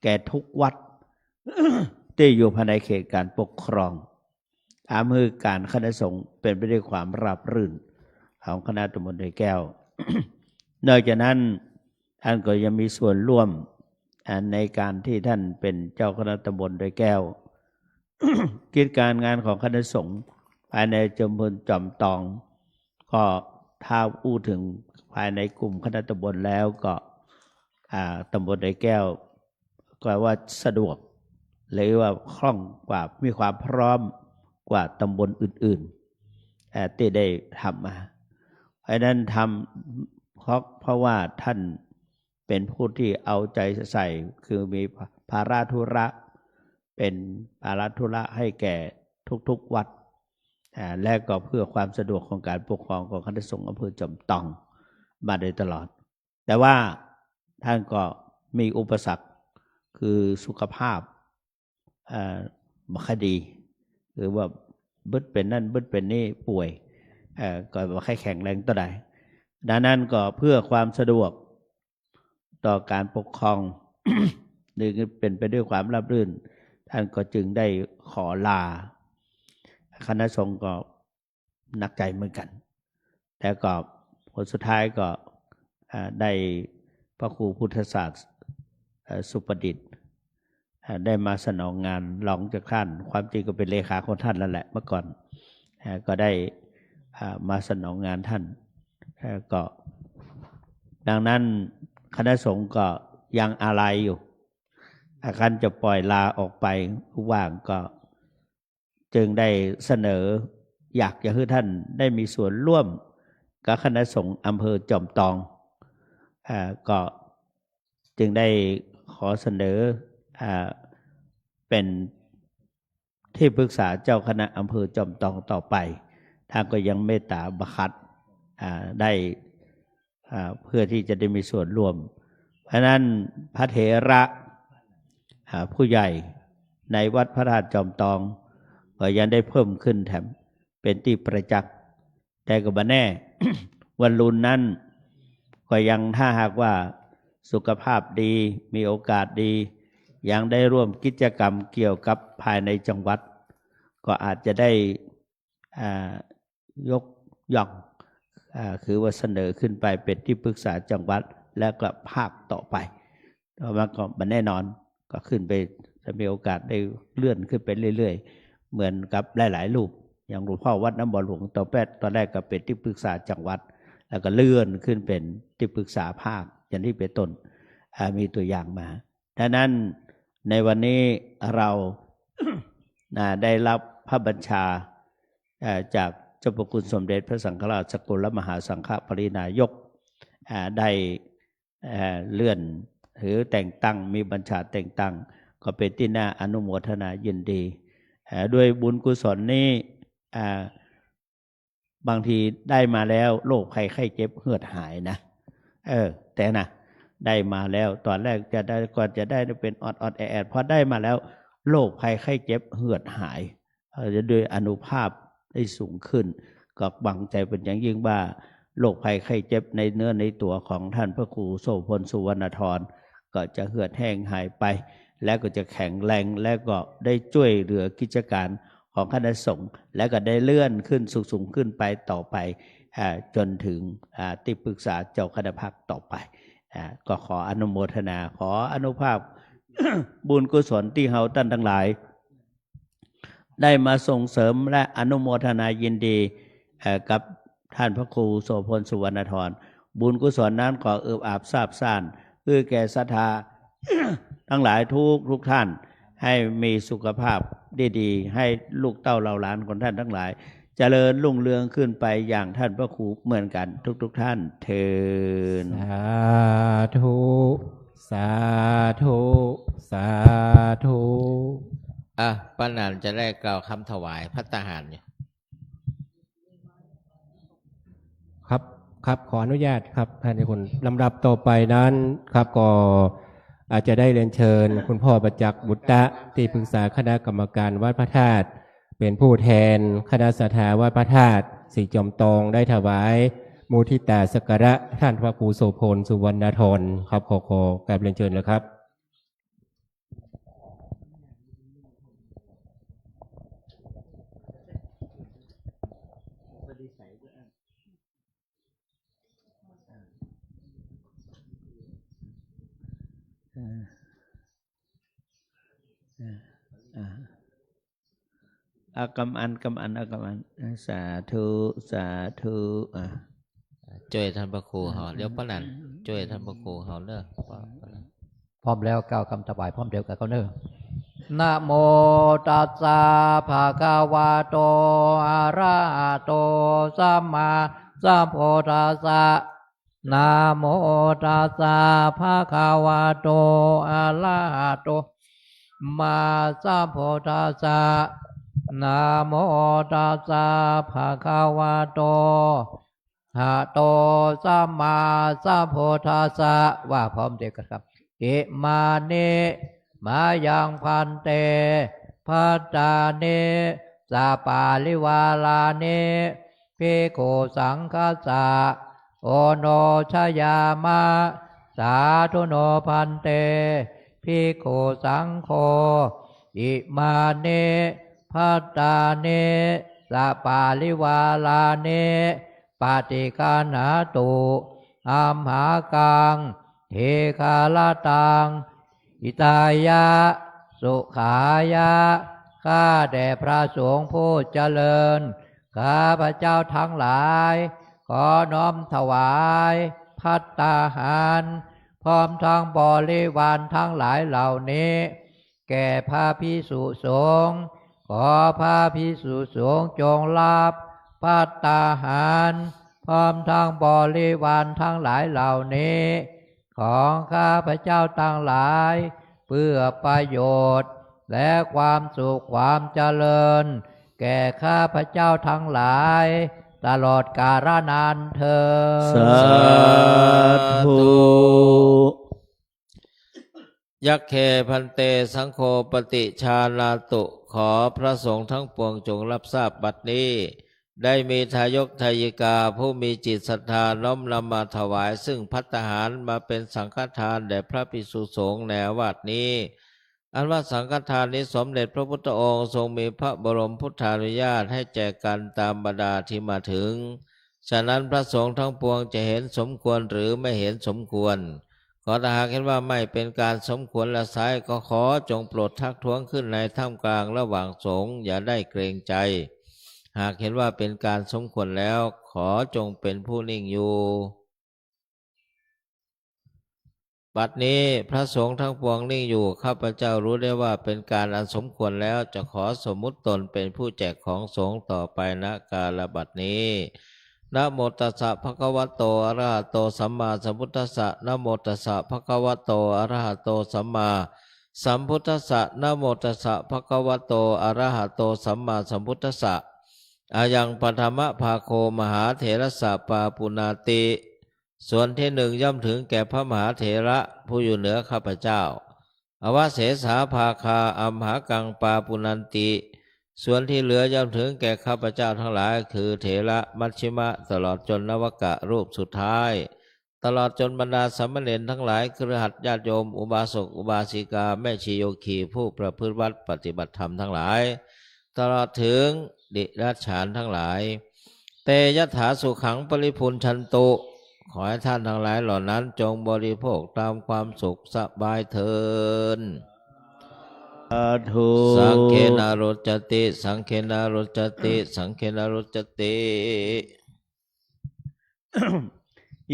แก่ทุกวัด ที่อยู่ภายในเขตการปกครองมือการคณะสงฆ์เป็นไปด้วยความราบรื่นของคณะตำบลดอยแก้ว นอกจากนั้นท่านก็ยังมีส่วนร่วมในการที่ท่านเป็นเจ้าคณะตำบลดอยแก้ว กิจการงานของคณะสงฆ์ภายในจำพลจอมตองก็ถ้าอู้ถึงภายในกลุ่มคณะตำบลแล้วก็ตำบลดอยแก้วก็ว่าสะดวกหรือว่าคล่องกว่ามีความพร้อมกว่าตำบลอื่นๆที่ได้ทำมาเพราะนั้นทำเพราะว่าท่านเป็นผู้ที่เอาใจใส่คือมีภาระธุระเป็นภาระธุระให้แก่ทุกๆวัดและก็เพื่อความสะดวกของการปกครองของคณะสงฆ์อำเภอจอมตองมาโดยตลอดแต่ว่าท่านก็มีอุปสรรคคือสุขภาพไม่ค่อยดีหรือว่าบึดเป็นนั่นบึดเป็นนี่ป่วยก็ไม่ค่อยแข็งแรงต่อใดดังนั้นก็เพื่อความสะดวกต่อการปกครอง หรือเป็นไปด้วยความราบรื่นท่านก็จึงได้ขอลาคณะสงฆ์ก็หนักใจเหมือนกันแต่ก็ผลสุดท้ายก็ได้พระครูพุทธศาสตร์สุประดิษฐ์ได้มาสนองงานรองจากท่านความจริงก็เป็นเลขาของท่านแล้วแหละเมื่อก่อนก็ได้มาสนองงานท่านก็ดังนั้นคณะสงฆ์ก็ยังอาลัยอยู่อาการจะปล่อยลาออกไปผู้ว่างก็จึงได้เสนออยากจะให้ท่านได้มีส่วนร่วมกับคณะสงฆ์อำเภอจอมตองก็จึงได้ขอเสนอเป็นที่ปรึกษาเจ้าคณะอำเภอจอมตองต่อไปท่านก็ยังเมตตาบังคับได้เพื่อที่จะได้มีส่วนร่วมเพราะนั้นพระเถระผู้ใหญ่ในวัดพระธาตุจอมตองก็ยังได้เพิ่มขึ้นแถมเป็นที่ประจักษ์แต่ก็บ่แน่ วันรุ่นนั้นก็ยังถ้าหากว่าสุขภาพดีมีโอกาสดียังได้ร่วมกิจกรรมเกี่ยวกับภายในจังหวัดก็อาจจะได้ยกย่องคือว่าเสนอขึ้นไปเป็นที่ปรึกษาจังหวัดและก็ภาคต่อไปเพราะว่าก็มันแน่นอนก็ขึ้นไปจะมีโอกาสได้เลื่อนขึ้นไปเรื่อยๆเหมือนกับหลายๆรูปอย่างหลวงพ่อวัดน้ำบ่อหลวงตอนแรกก็เป็นที่ปรึกษาจังหวัดแล้วก็เลื่อนขึ้นเป็นที่ปรึกษาภาคอย่างที่เป็นต้นมีตัวอย่างมาดังนั้นในวันนี้เรา ได้รับพระบัญชาจากเจ้าพระคุณสมเด็จพระสังฆราชสกลมหาสังฆปรินายกได้เลื่อนหรือแต่งตั้งมีบัญชาแต่งตั้งก็เป็นที่น่าอนุโมทนายินดีด้วยบุญกุศลนี้บางทีได้มาแล้วโรคภัยไข้เจ็บเหือดหายนะแต่นะได้มาแล้วตอนแรกจะได้ก่อนจะได้เป็นออดแอดพอได้มาแล้วโรคภัยไข้เจ็บเหือดหายจะด้วยอานุภาพได้สูงขึ้นก็บังใจเป็นอย่างยิ่งว่าโรคภัยไข้เจ็บในเนื้อในตัวของท่านพระครูโสพลสุวรรณธรก็จะเหือดแห้งหายไปแล้วก็จะแข็งแรงและก็ได้ช่วยเหลือกิจการของคณะสงฆ์และก็ได้เลื่อนขึ้นสูงขึ้นไปต่อไปจนถึงที่ปรึกษาเจ้าคณะภาคต่อไปก็ขออนุโมทนาขออนุภาพ บุญกุศลที่เฮาท่านทั้งหลายได้มาส่งเสริมและอนุโมทนายินดีกับท่านพระครูโสพลสุวรรณธรบุญกุศลนั้นขออาบซาบซ่านเพื่อแก่ศรัทธา ทั้งหลายทุกท่านให้มีสุขภาพดีๆให้ลูกเต้าเหล่าหลานของท่านทั้งหลายเจริญรุ่งเรืองขึ้นไปอย่างท่านพระครูเหมือนกันทุกท่านเทินสาธุสาธุสาธุป้านานจะได้กล่าวคำถวายพระตาหารเนี่ยครับขออนุญาตครับท่านคุณลำดับต่อไปนั้นครับก็อาจจะได้เรียนเชิญคุณพ่อประจักษ์บุตรที่ปรึกษาคณะกรรมการวัดพระธาตุ เป็นผู้แทนคณะสัทธาวัดพระธาตุสีจอมตองได้ถวายมุทิตาสักการะท่านพระครูโสพลสุวรรณธรครับขอกราบเรียนเชิญเลยครับ อากำอันสาธุสาธุช่วยท่านพระครูเฮาเดี๋ยวปะนั้นช่วยท่านพระครูเฮาเด้อ พร้อมแล้วก้าวคำถวายพร้อมเดียวกับเขาเนอะนะโมตัสสะภะคะวะโตอะระหะโตสัมมาสัมพุทธัสสะนะโมตัสสะภะคะวะโตอะระหะโตมาสัมพุทธัสสะนะโมตัสสะภะคะวะโตอะโตสัมมาสัมพุทธัสสะว่าพร้อมเดียวกันครับอิมานิมายังพันเตพัตตานิสาปาลิวาลานิภิกขุสังฆสสะโอโนชยามะสาธุโนพันเตภิกขุสังโฆอิมานิพัตตานิสาปาลิวาลานิปฏิคันหาตุอัมหากังเทคาลตังอิตายะสุขายะข้าแด่พระสงฆ์ผู้เจริญข้าพระเจ้าทั้งหลายขอน้อมถวายภัตตาหารพร้อมทั้งบริวารทั้งหลายเหล่านี้แก่พระภิกษุสงฆ์ขอพระภิกษุสงฆ์จงรับภัตตาหารพร้อมทั้งบริวารทั้งหลายเหล่านี้ของข้าพระเจ้าทั้งหลายเพื่อประโยชน์และความสุขความเจริญแก่ข้าพระเจ้าทั้งหลายตลอดกาลนานเทอญ สาธุ ยักเคพันเตสังโฆปฏิชาลาตุขอพระสงฆ์ทั้งปวงจงรับทราบบัดนี้ได้มีทายกทายิกาผู้มีจิตศรัทธาน้อมนำมาถวายซึ่งภัตตาหารมาเป็นสังฆทานแด่พระภิกษุสงฆ์ในอาวาสนี้อันว่าสังฆทานนี้สมเด็จพระพุทธองค์ทรงมีพระบรมพุทธานุญาตให้แจกกันตามบรรดาที่มาถึงฉะนั้นพระสงฆ์ทั้งปวงจะเห็นสมควรหรือไม่เห็นสมควรขอถ้าหากเห็นว่าไม่เป็นการสมควรละไซก็ขอจงโปรดทักท้วงขึ้นในท่ามกลางระหว่างสงฆ์อย่าได้เกรงใจหากเห็นว่าเป็นการสมควรแล้วขอจงเป็นผู้นิ่งอยู่บัดนี้พระสงฆ์ทั้งปวงนิ่งอยู่ข้าพเจ้ารู้ได้ว่าเป็นการอันสมควรแล้วจะขอสมมุติตนเป็นผู้แจกของสงฆ์ต่อไปณกาลบัดนี้นะโมตัสสะภะคะวะโตอะระหะโตสัมมาสัมพุทธัสสะนะโมตัสสะภะคะวะโตอะระหะโตสัมมาสัมพุทธัสสะนะโมตัสสะภะคะวะโตอะระหะโตสัมมาสัมพุทธัสสะอายังปฐมภาโคมหาเถรสะปาปุนาติส่วนที่หนึ่งย่อมถึงแก่พระมหาเถระผู้อยู่เหนือข้าพเจ้าอวเสสาภาคาอัมหากังปาปุนันติส่วนที่เหลือย่อมถึงแก่ข้าพเจ้าทั้งหลายคือเถระมัชชิมะตลอดจนนวกะรูปสุดท้ายตลอดจนบรรดาสามเณรทั้งหลายคฤหัสถ์ญาติโยมอุบาสกอุบาสิกาแม่ชีโยคีผู้ประพฤติวัดปฏิบัติธรรมทั้งหลายตลอดถึงดิรัจฉานทั้งหลายเตยถาสุขังปริพุนชันตุขอให้ท่านทั้งหลายเหล่านั้นจงบริโภคตามความสุขสบายเถิดสาธุ สังเคนารุจติสังเคนารุจติสังเคนารุจติ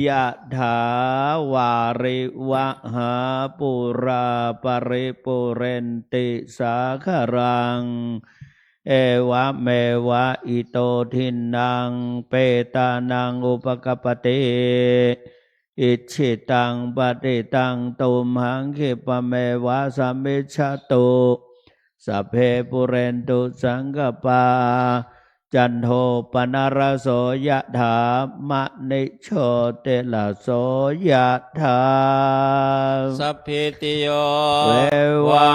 ยะถาวาริวะหาปุราปริปุเรนติสาคารังเอวะเมวะอิโตทินังเปตานังอุปกปปติอิชิตังปฏิตังตุมหังคิปะเมวะสัมมิชตุสัพเพปุเรนตุสังกปา จันโทปนรโสยะถามะนิโชติละโสยะถา สัพพิติโย เววั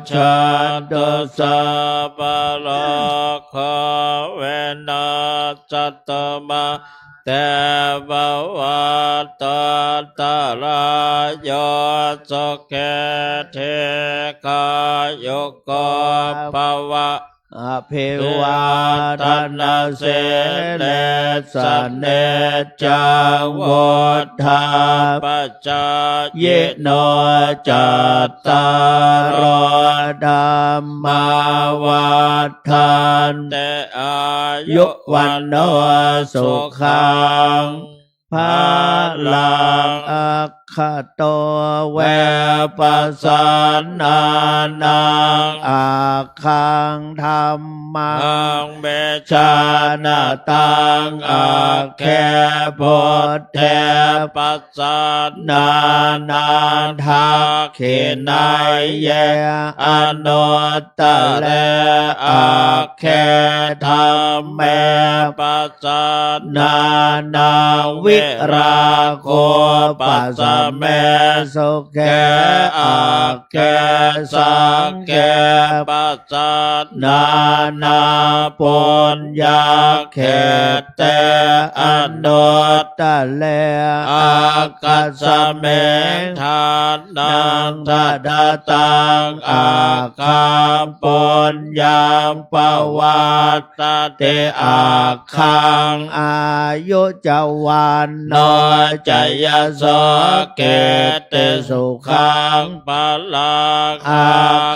ชันตุสัพพะโลกเวนัสสัตตมะเตภวัตตาลายโยสุเขเทกายโกภวะอภิวาทนาเสเลสเนจังวุธาปจายโนจัตตารโอธรรมาวัฏันเตอายุวันโนสุขังภาลังอัคคโตเวปัสสนานังอาคังธรรมังเบชานาตังอาแคพุทเทปัสสนานันทักขินายเยอนุตตะเลอาแคธรรมเมปัสสนานังวิราโคปัสสะเมสุเขอาแคสังเขปัสสนานาปุญญาเขเตอนุตตะเลอากัสสะเมทานนังทัดดาตังอาคามปุญญาปวัตเตอาคังอายุจวันโนจยโสเกเตสุขังปะลังอา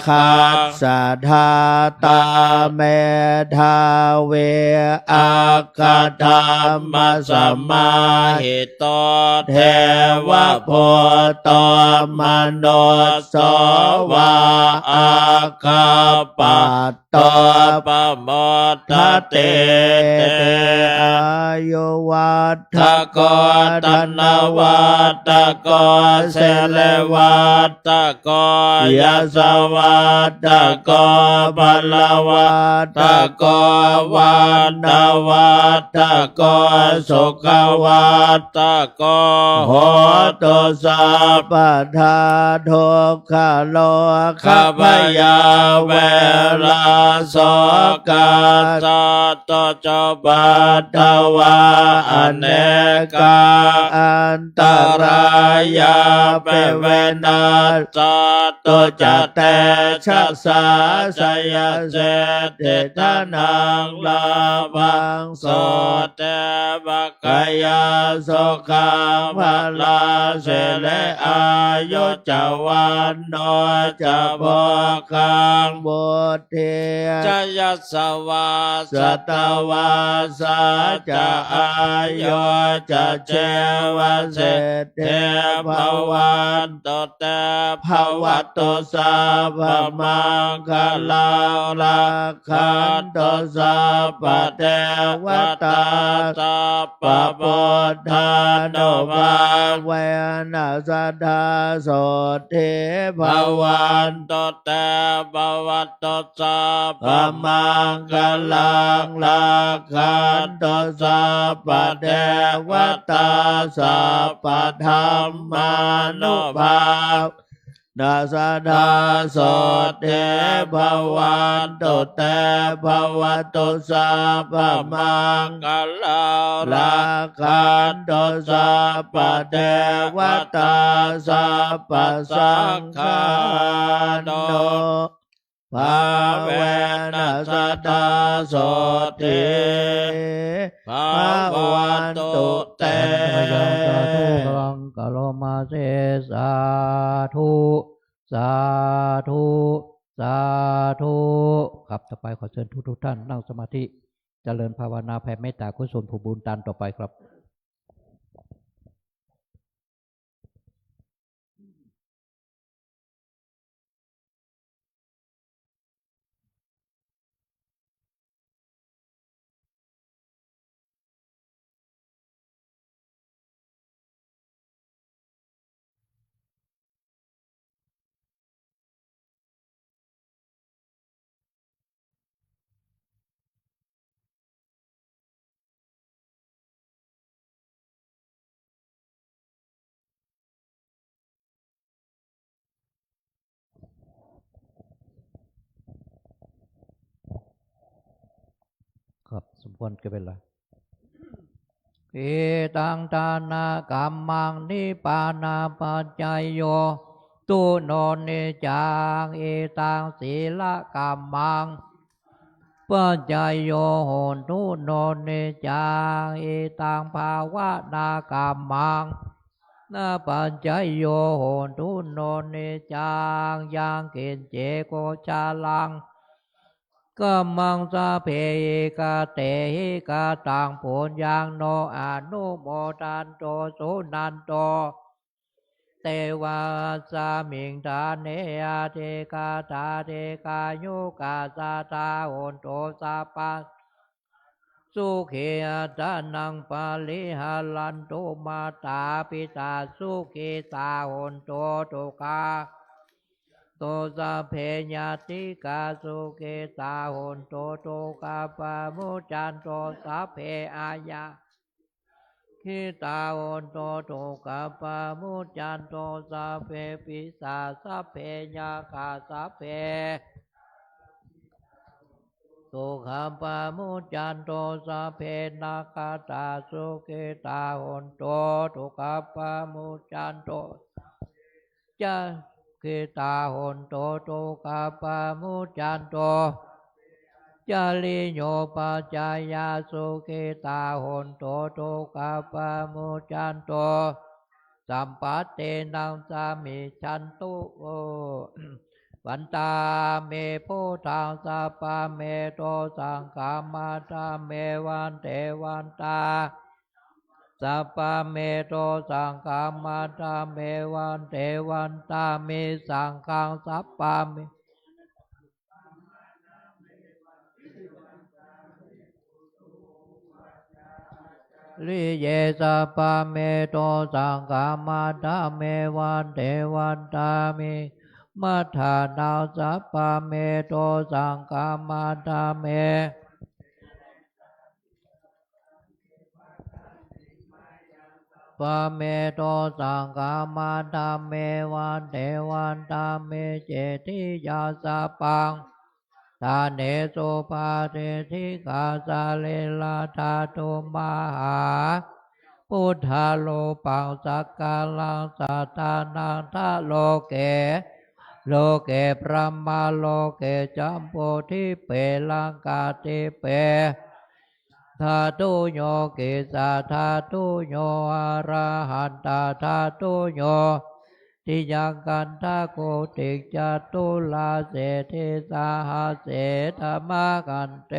คัสสะธาตาเมธาเวอาคาธรรมสัมมาหิตโตเทวโพตมโนสวาอาคาปัตโตปโมทเตอายุวัฏโกตันวัฏโกเสเลวัฏโกยะสวัฏโกปลวัฏโกวันนวัฏโกสุขวัฏโกโหตุสัพพทาทุกขโลกพยาเวราโสกาตโจปัตตวาอเนกาอันตรายาเปเวนัสสัตตุจเตชัสสะสยเสเตทานังลาภังโสเตภกยาสุขังพลาเสเลอายุจวันโนจะโภคังบุตเทจยัสสวาสัตวาสาจะอายุจะเจวเสเทภวันตุเตภวัตตุสัพพมังคลังรักขันตุสัพพเทวตาสัพพพุทธานุภาเวนัสธาโสติภวันตุเตภวัตตุสัพพมังคลังรักขันตุสัพพเทวตาสัพพธรรมานุภานาสดาโสเตภวันตุเตภวตุสัพพมังคลังรักขันตุสัพพเทวตาสัพพสังฆานุภาเวนัสตาโสติภาวันตุเต พยังสาธุกลังกะโลมาเสสาธุสาธุสาธุครับต่อไปขอเชิญทุกท่านนั่งสมาธิเจริญภาวนาแผ่เมตตากุศลผู้บุญตามต่อไปครับ ควรจะเป็นไรอิตังทานากัมมังนิปานาปัจจยโยตุโนนิจังอิตังศีลกัมมังปัจจยโยโหนตุโนนิจังอิตังภาวนากัมมังนาปัจจยโยโหนตุโนนิจังยังกินเจโกชาลังกัมมังสะเพกะเตหิกะตังปุญญังโนอนุโมทันโตสุนันโตเตวาสามิงทาเนยเทกาตาเทกายุกาสาตาโอนโตสาปัสสุขีอัตนังปาลิหาลันตุมาตาปิตาสุขีตาโอนโตตุกาโตสะเพญาติกาสุเกตาโหนโตโตกาปามุจันโตสะเพอายาคิตาโหนโตโตกาปามุจันโตสะเพปิสาสะเพญาคาสะเพโตคาปามุจันโตสะเพนาคาตาสุเกตาโหนโตโตกาปามุจันโตจะกิตาโหนโตโตกาปามุจันโตจาริโยปัจจายาสุกิตาโหนโตโตกาปามุจันโตสัมปัตเตนังสามิชันตุโอวันตาเมโพธังสัพพะเมโตสังฆามาตาเมวันเทวันตาสัพพะเมโตสังฆามาตาเมวันเทวันตาเมสังฆังสัพพะเมลิเยสัพพะเมโตสังฆามาตาเมวันเทวันตาเมมัทธานาสัพพะเมโตสังฆามาตาเมปะเมโตสังฆามาตาเมวันเทวันตาเมเจติยาสะปังทาเนโสภาเทธิกาสาเลลาธาตุมหาพุทธาโลปังสักกาลังสัตตานังทะโลเกโลเกพระมาโลเกจัมโพธิเปลังกาติเปธาตุโยกิสาธาตุโยอะระหันตาธาตุโยทิยังกันทาโกติจตุลาเสเทสาหาเสธรรมกันเต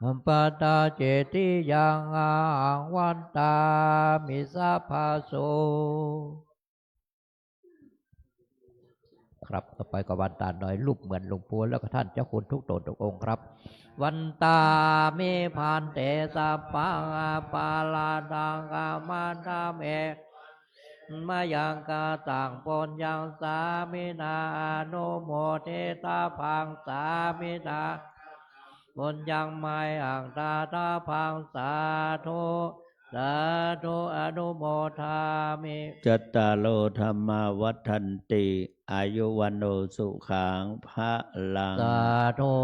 อัมปตาเจติยังอาหังวันตามิสัพพาโสครับต่อไปก็วันตาหน่อยรูปเหมือนหลวงปู่แล้วก็ท่านเจ้าคุณทุกตนทุกองค์ครับวันตาเมพันเตสัพพังปาลาดังกามันตาเมมายังกาต่างปนยังสามินาโนโมเทตาพังสามินาปนยังไม่อ่างตาตาพังสาธุสาธุอนุโมทามิจัตตาโลธรรมาวัฏันติอายุวันโนสุขังพระลังสาธุ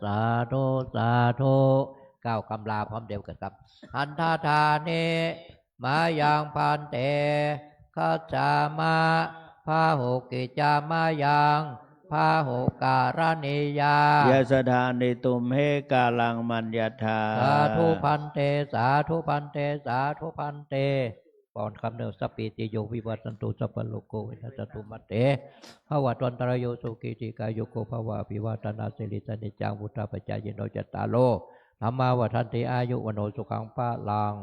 สาธุสาธุก้าวคำลาพร้อมเดียวกันครับอันทาธานิมายังพันเตขัจจามาพาหุกิจามายังพาหุการณิยายะสถานิตุมเหกาลังมัญญาธาสาธุพันเตสาธุพันเตสาธุพันเตก่อนคำเดิมสัพพิติโยวิวัตสันตุสัพพโลกโกวินัสตุมัตเตภวะตวันตรโยสุกิติกายโยโกภวะภิวัตนาสิริสนิจังวุฒาปัจจายโนจตตาโลธรรมาวัฏันติอายุวโนสุขังปะลัง